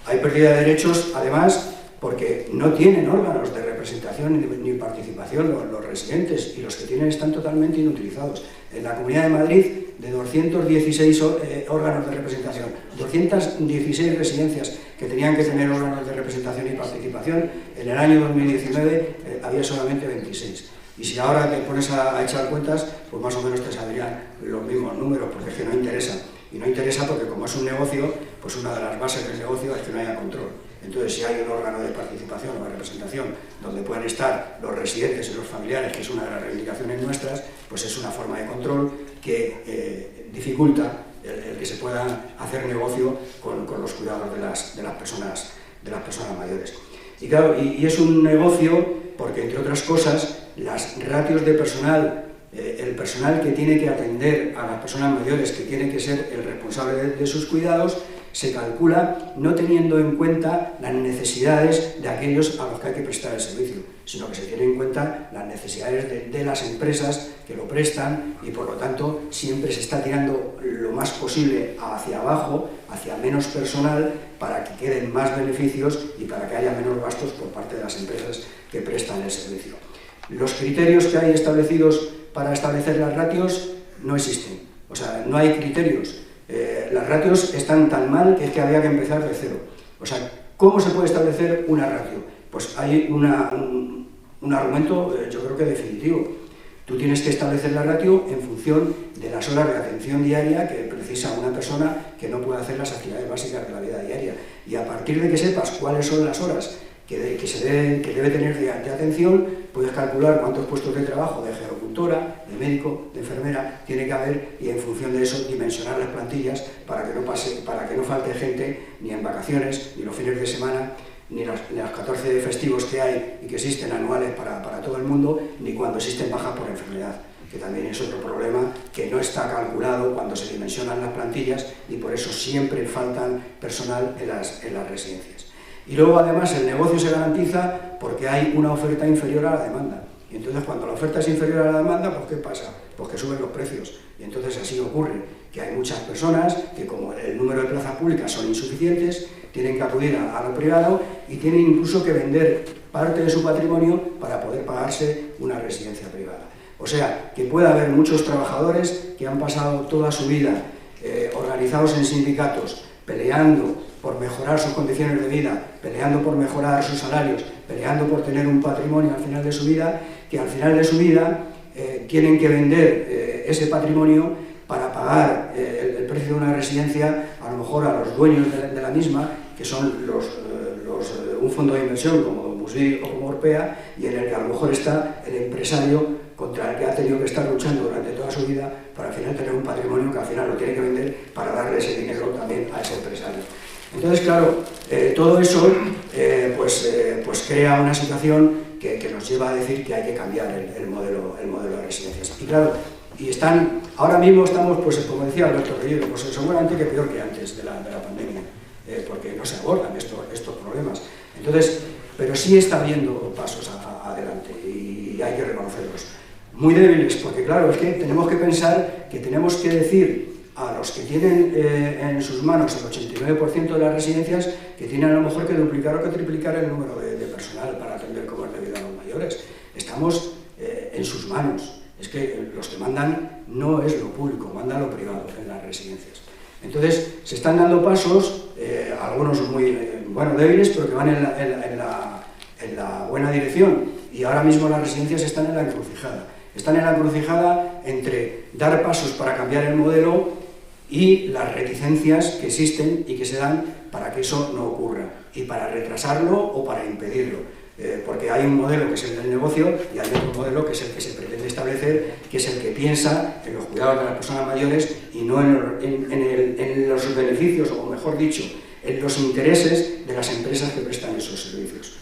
Hay pérdida de derechos, además, porque no tienen órganos de representación ni participación los residentes, y los que tienen están totalmente inutilizados. En la Comunidad de Madrid, de 216 órganos de representación, 216 residencias que tenían que tener órganos de representación y participación, en el año 2019 había solamente 26. Y si ahora te pones a echar cuentas, pues más o menos te saldrían los mismos números, porque es que no interesa. Y no interesa porque como es un negocio, pues una de las bases del negocio es que no haya control. Entonces, si hay un órgano de participación o de representación donde pueden estar los residentes y los familiares, que es una de las reivindicaciones nuestras, pues es una forma de control que dificulta el que se pueda hacer negocio con los cuidados de las personas mayores. Y claro, y es un negocio porque, entre otras cosas, las ratios de personal, el personal que tiene que atender a las personas mayores, que tiene que ser el responsable de sus cuidados, se calcula no teniendo en cuenta las necesidades de aquellos a los que hay que prestar el servicio, sino que se tienen en cuenta las necesidades de las empresas que lo prestan, y por lo tanto siempre se está tirando lo más posible hacia abajo, hacia menos personal, para que queden más beneficios y para que haya menos gastos por parte de las empresas que prestan el servicio. Los criterios que hay establecidos para establecer las ratios no existen, o sea, no hay criterios. Las ratios están tan mal que es que había que empezar de cero. O sea, ¿cómo se puede establecer una ratio? Pues hay un argumento, yo creo que definitivo. Tú tienes que establecer la ratio en función de las horas de atención diaria que precisa una persona que no puede hacer las actividades básicas de la vida diaria. Y a partir de que sepas cuáles son las horas que debe tener de atención, puedes calcular cuántos puestos de trabajo de gerocultora, de médico, de enfermera tiene que haber, y en función de eso dimensionar las plantillas para que no falte gente ni en vacaciones, ni los fines de semana, ni los 14 festivos que hay y que existen anuales para todo el mundo, ni cuando existen bajas por enfermedad, que también es otro problema que no está calculado cuando se dimensionan las plantillas, y por eso siempre faltan personal en las residencias. Y luego, además, el negocio se garantiza porque hay una oferta inferior a la demanda. Y entonces, cuando la oferta es inferior a la demanda, pues ¿qué pasa? Pues que suben los precios. Y entonces así ocurre, que hay muchas personas que, como el número de plazas públicas son insuficientes, tienen que acudir a lo privado y tienen incluso que vender parte de su patrimonio para poder pagarse una residencia privada. O sea, que puede haber muchos trabajadores que han pasado toda su vida organizados en sindicatos, peleando por mejorar sus condiciones de vida, peleando por mejorar sus salarios, peleando por tener un patrimonio al final de su vida, que al final de su vida tienen que vender ese patrimonio para pagar el precio de una residencia, a lo mejor a los dueños de la misma, que son un fondo de inversión como Musí o como Orpea, y en el que a lo mejor está el empresario contra el que ha tenido que estar luchando durante toda su vida para al final tener un patrimonio que al final lo tiene que vender para darle ese dinero también a ese empresario. Entonces, claro, todo eso pues crea una situación que nos lleva a decir que hay que cambiar el modelo de residencias. Y claro, ahora mismo estamos, pues como decía Alberto Reyero, pues seguramente que peor que antes de la pandemia, porque no se abordan estos problemas. Entonces, pero sí está habiendo pasos adelante y hay que reconocerlos. Muy débiles, porque claro, es que tenemos que pensar que tenemos que decir a los que tienen en sus manos el 89% de las residencias que tienen a lo mejor que duplicar o que triplicar el número de personal para atender como es debido a los mayores. Estamos en sus manos. Es que los que mandan no es lo público, manda lo privado en las residencias. Entonces, se están dando pasos, algunos muy débiles, pero que van en la buena dirección. Y ahora mismo las residencias están en la encrucijada. Están en la encrucijada entre dar pasos para cambiar el modelo y las reticencias que existen y que se dan para que eso no ocurra, y para retrasarlo o para impedirlo. Porque hay un modelo que es el del negocio y hay otro modelo que es el que se pretende establecer, que es el que piensa en los cuidados de las personas mayores y no en los beneficios, o mejor dicho, en los intereses de las empresas que prestan esos servicios.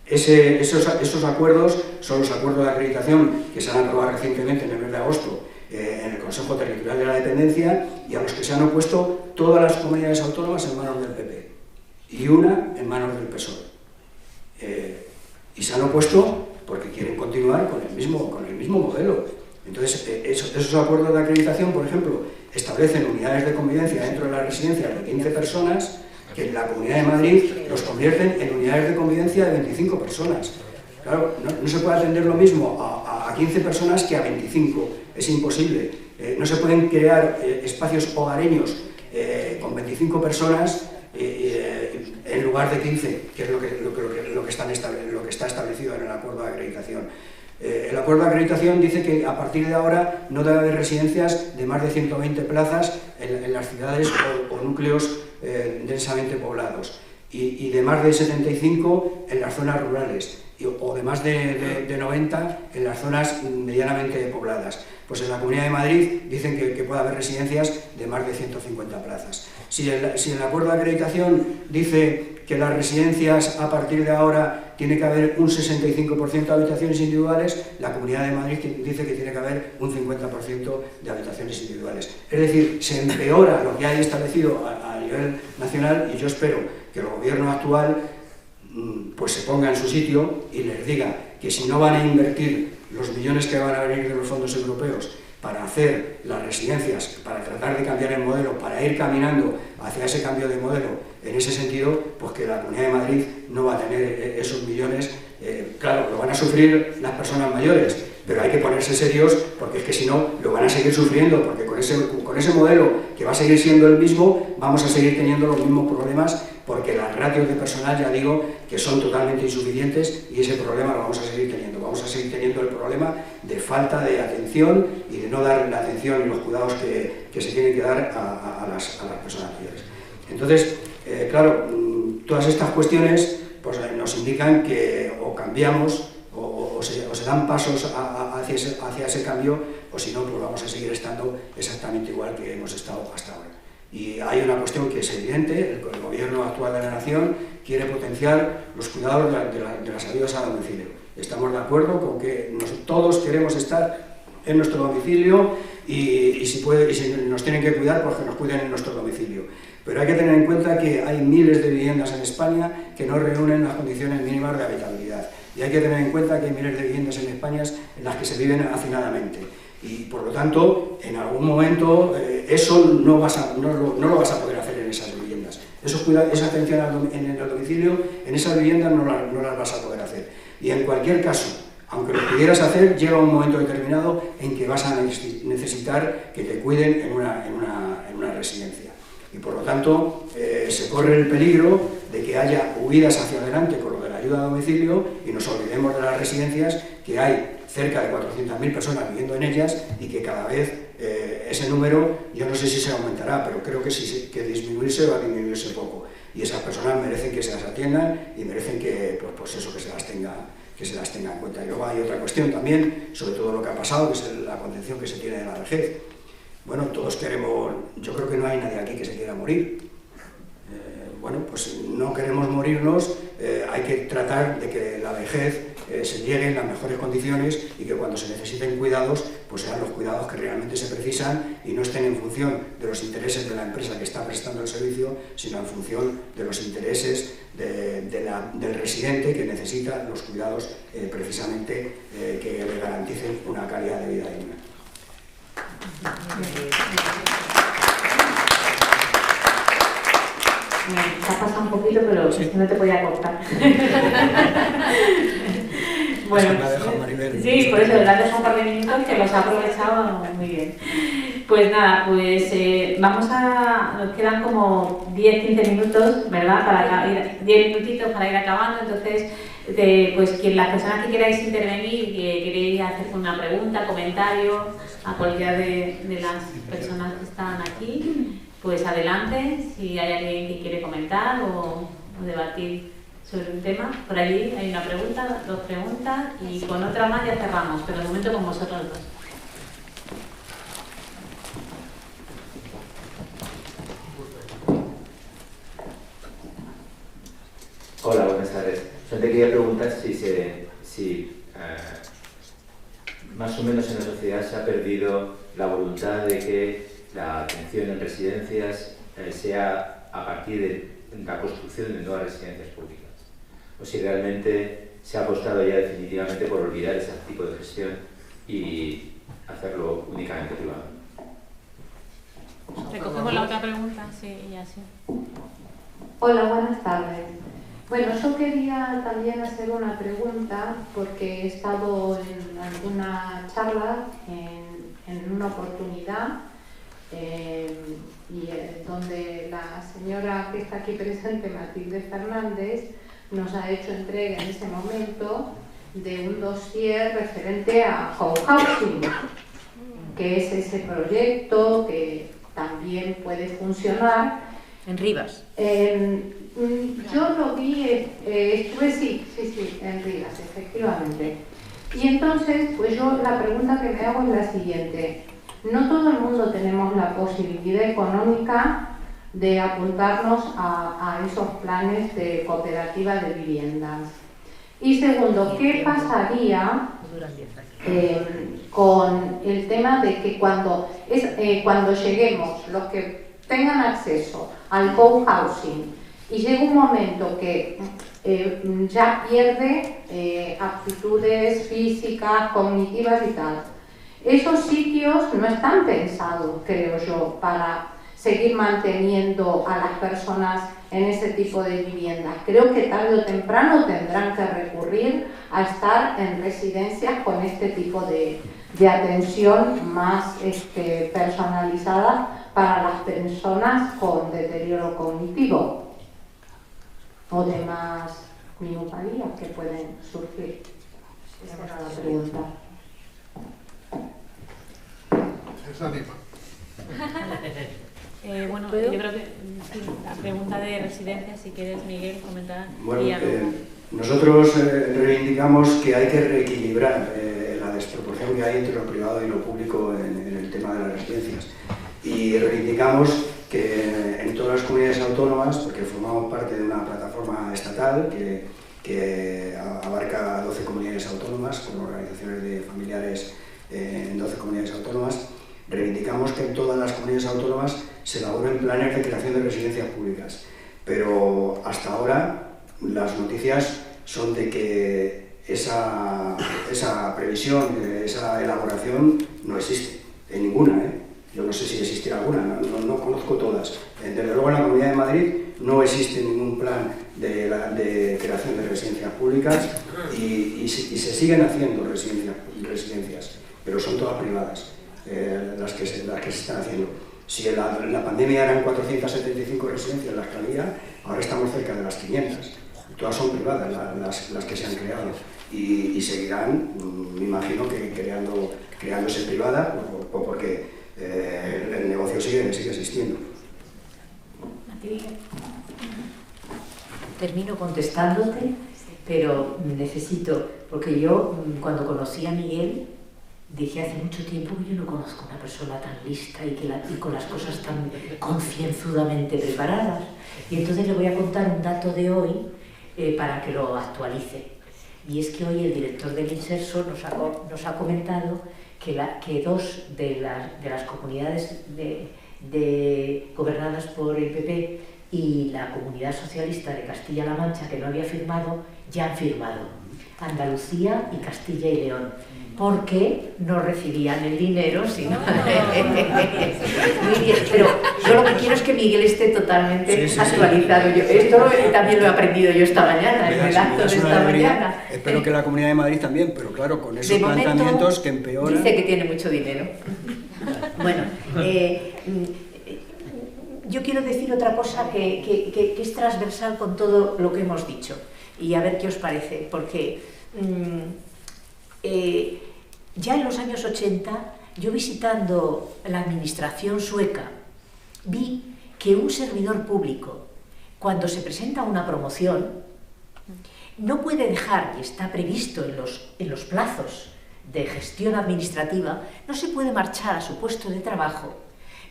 Esos acuerdos son los acuerdos de acreditación que se han aprobado recientemente en el mes de agosto en el Consejo Territorial de la Dependencia, y a los que se han opuesto todas las comunidades autónomas en manos del PP y una en manos del PSOE. Y se han opuesto porque quieren continuar con el mismo modelo. Entonces, esos acuerdos de acreditación, por ejemplo, establecen unidades de convivencia dentro de las residencias de 15 personas, que en la Comunidad de Madrid los convierten en unidades de convivencia de 25 personas. Claro, no se puede atender lo mismo a 15 personas que a 25, es imposible. No se pueden crear espacios hogareños con 25 personas en lugar de 15, que es lo que está establecido en el acuerdo de acreditación. El acuerdo de acreditación dice que a partir de ahora no debe haber residencias de más de 120 plazas en las ciudades o núcleos densamente poblados. y de más de 75 en las zonas rurales, o de más de 90 en las zonas medianamente pobladas. Pues en la Comunidad de Madrid dicen que puede haber residencias de más de 150 plazas. Si el acuerdo de acreditación dice que las residencias a partir de ahora tiene que haber un 65% de habitaciones individuales, la Comunidad de Madrid dice que tiene que haber un 50% de habitaciones individuales. Es decir, se empeora lo que hay establecido a nivel nacional, y yo espero que el gobierno actual pues se ponga en su sitio y les diga que si no van a invertir los millones que van a venir de los fondos europeos para hacer las residencias, para tratar de cambiar el modelo, para ir caminando hacia ese cambio de modelo, en ese sentido, pues que la Comunidad de Madrid no va a tener esos millones. Claro, lo van a sufrir las personas mayores, pero hay que ponerse serios, porque es que si no, lo van a seguir sufriendo, porque con ese modelo, que va a seguir siendo el mismo, vamos a seguir teniendo los mismos problemas, porque las ratios de personal, ya digo, que son totalmente insuficientes, y ese problema lo vamos a seguir teniendo. Vamos a seguir teniendo el problema de falta de atención y de no dar la atención y los cuidados que se tienen que dar a las personas mayores. Entonces, claro, todas estas cuestiones pues, nos indican que o cambiamos o se dan pasos hacia ese cambio, o si no, pues vamos a seguir estando exactamente igual que hemos estado hasta ahora. Y hay una cuestión que es evidente: el gobierno actual de la nación quiere potenciar los cuidados de las ayudas a domicilio. Estamos de acuerdo con que todos queremos estar en nuestro domicilio y si nos tienen que cuidar, pues que nos cuiden en nuestro domicilio. Pero hay que tener en cuenta que hay miles de viviendas en España que no reúnen las condiciones mínimas de habitabilidad. Y hay que tener en cuenta que hay miles de viviendas en España en las que se viven hacinadamente. Y por lo tanto, en algún momento, eso no lo vas a poder hacer en esas viviendas. Esa atención en el domicilio, en esas viviendas no las vas a poder hacer. Y en cualquier caso, aunque lo pudieras hacer, llega un momento determinado en que vas a necesitar que te cuiden en una residencia. Y por lo tanto, se corre el peligro de que haya huidas hacia adelante con lo de la ayuda a domicilio y nos olvidemos de las residencias, que hay cerca de 400.000 personas viviendo en ellas, y que cada vez ese número, yo no sé si se aumentará, pero creo que disminuirse va a disminuirse poco. Y esas personas merecen que se las atiendan y merecen que, pues eso, que se las tenga en cuenta. Y luego hay otra cuestión también, sobre todo lo que ha pasado, que es la concepción que se tiene de la vejez. Bueno, todos queremos, yo creo que no hay nadie aquí que se quiera morir. Bueno, pues no queremos morirnos, hay que tratar de que la vejez se llegue en las mejores condiciones, y que cuando se necesiten cuidados, pues sean los cuidados que realmente se precisan y no estén en función de los intereses de la empresa que está prestando el servicio, sino en función de los intereses del residente, que necesita los cuidados precisamente que le garanticen una calidad de vida digna. Se ha pasado un poquito, pero sí, no te podía cortar. Bueno, sí, por eso le has dejado un par de minutos que los ha aprovechado muy bien. Pues nada, nos quedan como 10-15 minutos, ¿verdad? Para ir, 10 minutitos para ir acabando. Entonces, pues las personas que queráis intervenir, que queréis hacer una pregunta, comentario a cualquiera de las personas que están aquí, pues adelante, si hay alguien que quiere comentar o debatir sobre un tema. Por allí hay una pregunta, 2 preguntas, y con otra más ya cerramos, pero de momento con vosotros 2. Hola, buenas tardes. Yo te quería preguntar si más o menos en la sociedad se ha perdido la voluntad de que la atención en residencias sea a partir de la construcción de nuevas residencias públicas, o si realmente se ha apostado ya definitivamente por olvidar ese tipo de gestión y hacerlo únicamente privado. Recogemos la otra pregunta, sí, y así. Hola, buenas tardes. Bueno, yo quería también hacer una pregunta, porque he estado en alguna charla en una oportunidad donde la señora que está aquí presente, Matilde Fernández, nos ha hecho entrega en ese momento de un dossier referente a home housing, que es ese proyecto que también puede funcionar En Rivas. Yo lo vi, estuve sí, en Rivas, efectivamente. Y entonces, pues yo la pregunta que me hago es la siguiente. No todo el mundo tenemos la posibilidad económica de apuntarnos a esos planes de cooperativa de viviendas. Y segundo, ¿qué pasaría con el tema de que cuando lleguemos, los que tengan acceso al co-housing, y llega un momento que ya pierde aptitudes físicas, cognitivas y tal? Esos sitios no están pensados, creo yo, para seguir manteniendo a las personas en ese tipo de viviendas. Creo que tarde o temprano tendrán que recurrir a estar en residencias con este tipo de atención más personalizada para las personas con deterioro cognitivo o demás minusvalías que pueden surgir. Esa era la pregunta. Bueno, yo creo que sí, la pregunta de residencia, si quieres, Miguel, comentar. Bueno, nosotros reivindicamos que hay que reequilibrar la desproporción que hay entre lo privado y lo público en el tema de las residencias. Y reivindicamos que en todas las comunidades autónomas, porque formamos parte de una plataforma estatal que abarca 12 comunidades autónomas, con organizaciones de familiares en 12 comunidades autónomas, reivindicamos que en todas las comunidades autónomas se elaboren planes de creación de residencias públicas. Pero hasta ahora las noticias son de que esa previsión, esa elaboración no existe en ninguna. Yo no sé si existirá alguna, no conozco todas. Desde luego en la Comunidad de Madrid no existe ningún plan de creación de residencias públicas y se siguen haciendo residencias, pero son todas privadas las que se están haciendo. Si en la pandemia eran 475 residencias las que había, ahora estamos cerca de las 500. Todas son privadas las que se han creado y seguirán, me imagino, que creándose privadas porque el negocio sigue existiendo. Termino contestándote, pero necesito, porque yo cuando conocí a Miguel dije hace mucho tiempo que yo no conozco a una persona tan lista y con las cosas tan concienzudamente preparadas. Y entonces le voy a contar un dato de hoy para que lo actualice. Y es que hoy el director del Inserso nos ha comentado que dos de las comunidades gobernadas por el PP y la Comunidad Socialista de Castilla-La Mancha, que no había firmado, ya han firmado. Andalucía y Castilla y León. Porque no recibían el dinero, sino... Muy bien, pero yo lo que quiero es que Miguel esté totalmente actualizado. Esto también lo he aprendido yo esta mañana, en el acto de esta mañana. Espero que la Comunidad de Madrid también, pero claro, con esos planteamientos que empeoran... Dice que tiene mucho dinero. Bueno, yo quiero decir otra cosa que es transversal con todo lo que hemos dicho, y a ver qué os parece, porque... ya en los años 80, yo visitando la administración sueca, vi que un servidor público, cuando se presenta una promoción, no puede dejar, y está previsto en los plazos de gestión administrativa, no se puede marchar a su puesto de trabajo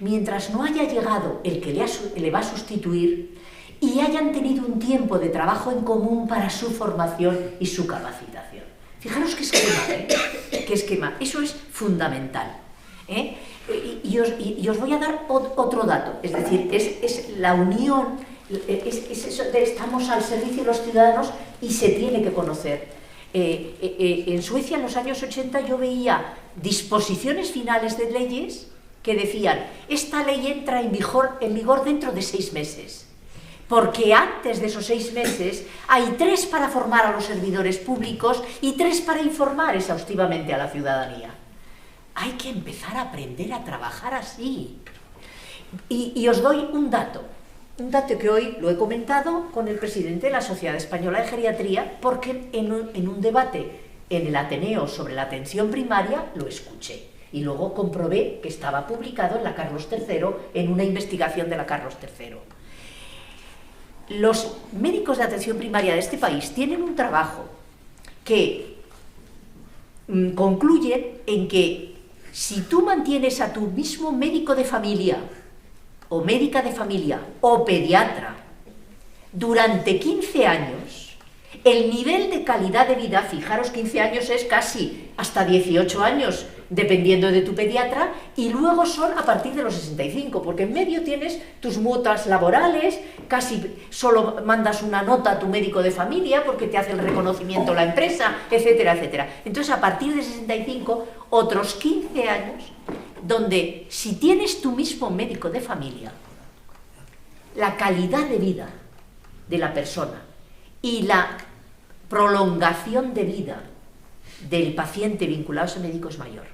mientras no haya llegado el que le va a sustituir y hayan tenido un tiempo de trabajo en común para su formación y su capacitación. Fijaros qué esquema, eso es fundamental. Y os voy a dar otro dato, es decir, es la unión, es eso de estamos al servicio de los ciudadanos y se tiene que conocer. En Suecia en los años 80 yo veía disposiciones finales de leyes que decían, esta ley entra en vigor dentro de 6 meses. Porque antes de esos 6 meses hay 3 para formar a los servidores públicos y 3 para informar exhaustivamente a la ciudadanía. Hay que empezar a aprender a trabajar así. Y os doy un dato que hoy lo he comentado con el presidente de la Sociedad Española de Geriatría, porque en un debate en el Ateneo sobre la atención primaria lo escuché. Y luego comprobé que estaba publicado en la Carlos III, en una investigación de la Carlos III. los médicos de atención primaria de este país tienen un trabajo que concluye en que si tú mantienes a tu mismo médico de familia o médica de familia o pediatra durante 15 años, el nivel de calidad de vida, fijaros, 15 años es casi hasta 18 años, dependiendo de tu pediatra, y luego son a partir de los 65, porque en medio tienes tus mutuas laborales, casi solo mandas una nota a tu médico de familia porque te hace el reconocimiento la empresa, etcétera, etcétera. Entonces, a partir de 65, otros 15 años, donde si tienes tu mismo médico de familia, la calidad de vida de la persona y la prolongación de vida del paciente vinculado a ese médico es mayor.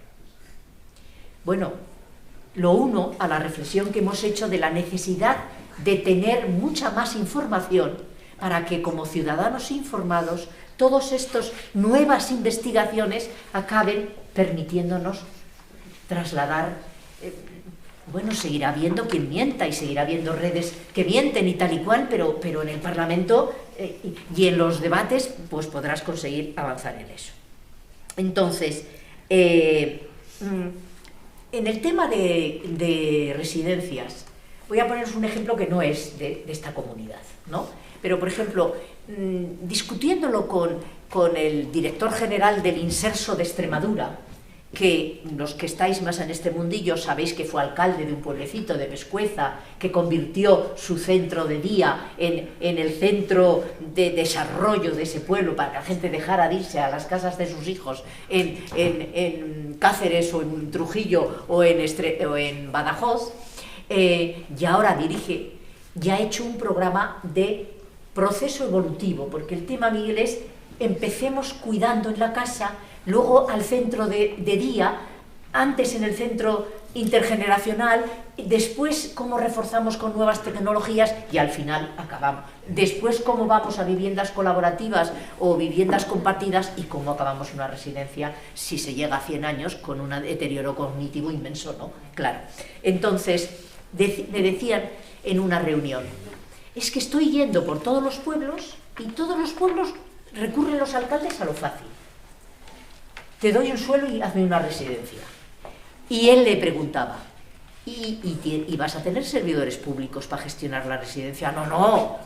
Bueno, lo uno a la reflexión que hemos hecho de la necesidad de tener mucha más información para que como ciudadanos informados todas estas nuevas investigaciones acaben permitiéndonos trasladar. Bueno, seguirá habiendo quien mienta y seguirá habiendo redes que mienten y tal y cual, pero en el Parlamento y en los debates pues podrás conseguir avanzar en eso. Entonces, en el tema de residencias, voy a poneros un ejemplo que no es de esta comunidad, ¿no? Pero, por ejemplo, discutiéndolo con el director general del Inserso de Extremadura, que los que estáis más en este mundillo sabéis que fue alcalde de un pueblecito de Pescueza, que convirtió su centro de día en el centro de desarrollo de ese pueblo para que la gente dejara de irse a las casas de sus hijos en Cáceres o en Trujillo o en Badajoz, y ahora dirige, ya ha hecho un programa de proceso evolutivo, porque el tema, Miguel, es empecemos cuidando en la casa, luego al centro de día, antes en el centro intergeneracional, después cómo reforzamos con nuevas tecnologías y al final acabamos. Después cómo vamos a viviendas colaborativas o viviendas compartidas y cómo acabamos una residencia si se llega a 100 años con un deterioro cognitivo inmenso, ¿no? Claro. Entonces, me decían en una reunión, es que estoy yendo por todos los pueblos y todos los pueblos recurren los alcaldes a lo fácil. Te doy un suelo y hazme una residencia. Y él le preguntaba, ¿y vas a tener servidores públicos para gestionar la residencia? No,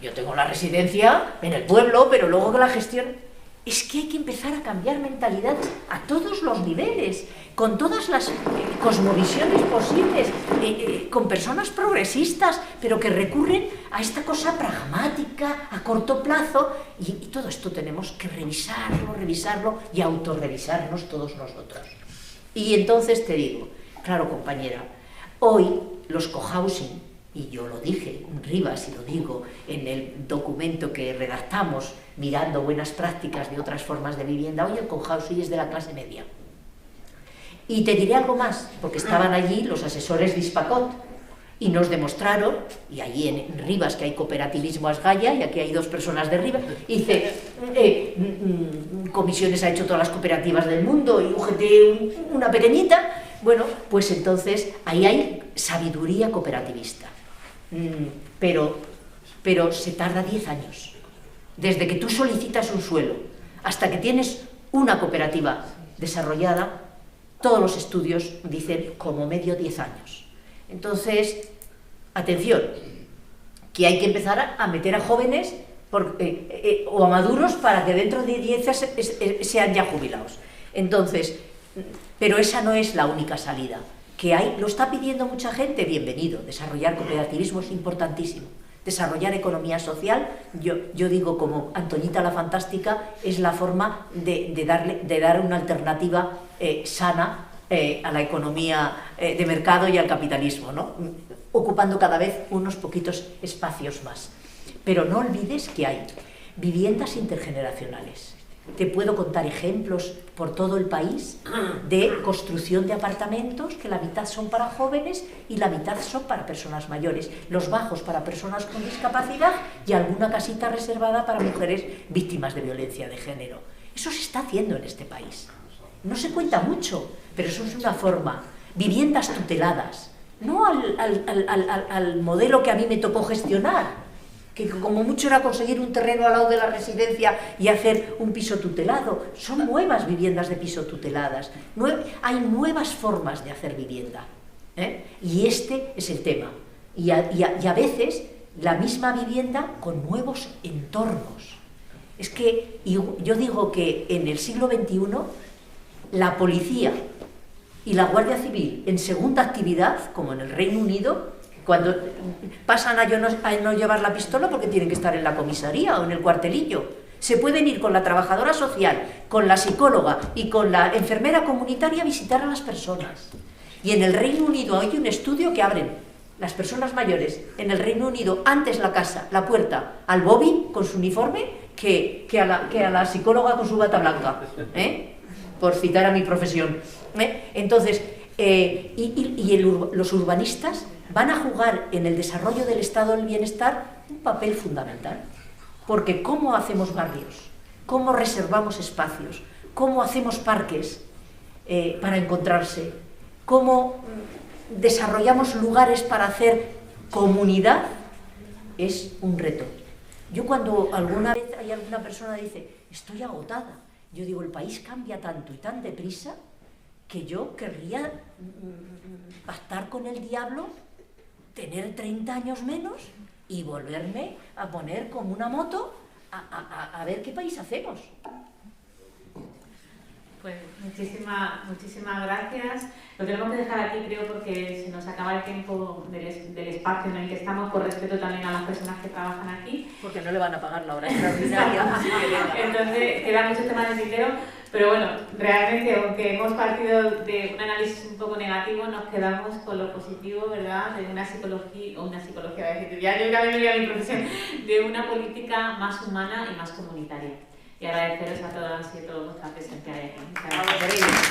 yo tengo la residencia en el pueblo, pero luego que la gestión... Es que hay que empezar a cambiar mentalidades a todos los niveles, con todas las cosmovisiones posibles, con personas progresistas, pero que recurren a esta cosa pragmática, a corto plazo, y todo esto tenemos que revisarlo y autorrevisarnos todos nosotros. Y entonces te digo, claro, compañera, hoy los cohousing, y yo lo dije en Rivas y lo digo en el documento que redactamos mirando buenas prácticas de otras formas de vivienda, hoy el cohousing es de la clase media. Y te diré algo más, porque estaban allí los asesores de Hispacot y nos demostraron, y allí en Rivas que hay cooperativismo Asgaya, y aquí hay dos personas de Rivas, y dice, Comisiones ha hecho todas las cooperativas del mundo y UGT una pequeñita. Bueno, pues entonces ahí hay sabiduría cooperativista. Pero se tarda 10 años. Desde que tú solicitas un suelo hasta que tienes una cooperativa desarrollada, todos los estudios dicen como medio 10 años. Entonces, atención, que hay que empezar a meter a jóvenes o a maduros para que dentro de 10 años sean ya jubilados. Entonces, pero esa no es la única salida. Que hay, lo está pidiendo mucha gente, bienvenido. Desarrollar cooperativismo es importantísimo. Desarrollar economía social, yo digo como Antoñita la Fantástica, es la forma de dar una alternativa sana a la economía de mercado y al capitalismo, ¿no? Ocupando cada vez unos poquitos espacios más. Pero no olvides que hay viviendas intergeneracionales. Te puedo contar ejemplos por todo el país de construcción de apartamentos que la mitad son para jóvenes y la mitad son para personas mayores, los bajos para personas con discapacidad y alguna casita reservada para mujeres víctimas de violencia de género. Eso se está haciendo en este país. No se cuenta mucho, pero eso es una forma. Viviendas tuteladas, no al modelo que a mí me tocó gestionar, que como mucho era conseguir un terreno al lado de la residencia y hacer un piso tutelado. Son nuevas viviendas de piso tuteladas, hay nuevas formas de hacer vivienda, ¿eh? Y este es el tema. Y a veces la misma vivienda con nuevos entornos. Es que yo digo que en el siglo XXI la policía y la Guardia Civil en segunda actividad, como en el Reino Unido, cuando pasan a no llevar la pistola porque tienen que estar en la comisaría o en el cuartelillo, se pueden ir con la trabajadora social, con la psicóloga y con la enfermera comunitaria a visitar a las personas. Y en el Reino Unido hay un estudio que abren las personas mayores en el Reino Unido antes la puerta al bobby con su uniforme que a la psicóloga con su bata blanca, ¿eh? Por citar a mi profesión, ¿eh? Entonces, los urbanistas van a jugar en el desarrollo del estado del bienestar un papel fundamental, porque ¿cómo hacemos barrios? ¿Cómo reservamos espacios? ¿Cómo hacemos parques para encontrarse? ¿Cómo desarrollamos lugares para hacer comunidad? Es un reto. Yo cuando alguna vez hay alguna persona que dice, estoy agotada, yo digo, el país cambia tanto y tan deprisa que yo querría pactar con el diablo, tener 30 años menos y volverme a poner como una moto a ver qué país hacemos. Pues muchísimas gracias. Lo tenemos que dejar aquí, creo, porque se nos acaba el tiempo del espacio en el que estamos, por respeto también a las personas que trabajan aquí. Porque no le van a pagar la hora extraordinaria. Entonces, quedan muchos temas en el tintero, pero bueno, realmente, aunque hemos partido de un análisis un poco negativo, nos quedamos con lo positivo, ¿verdad?, de una psicología, ya yo también me voy a mi profesión, de una política más humana y más comunitaria. Y agradeceros a todas y a todos vuestra presencia aquí. Muchas gracias.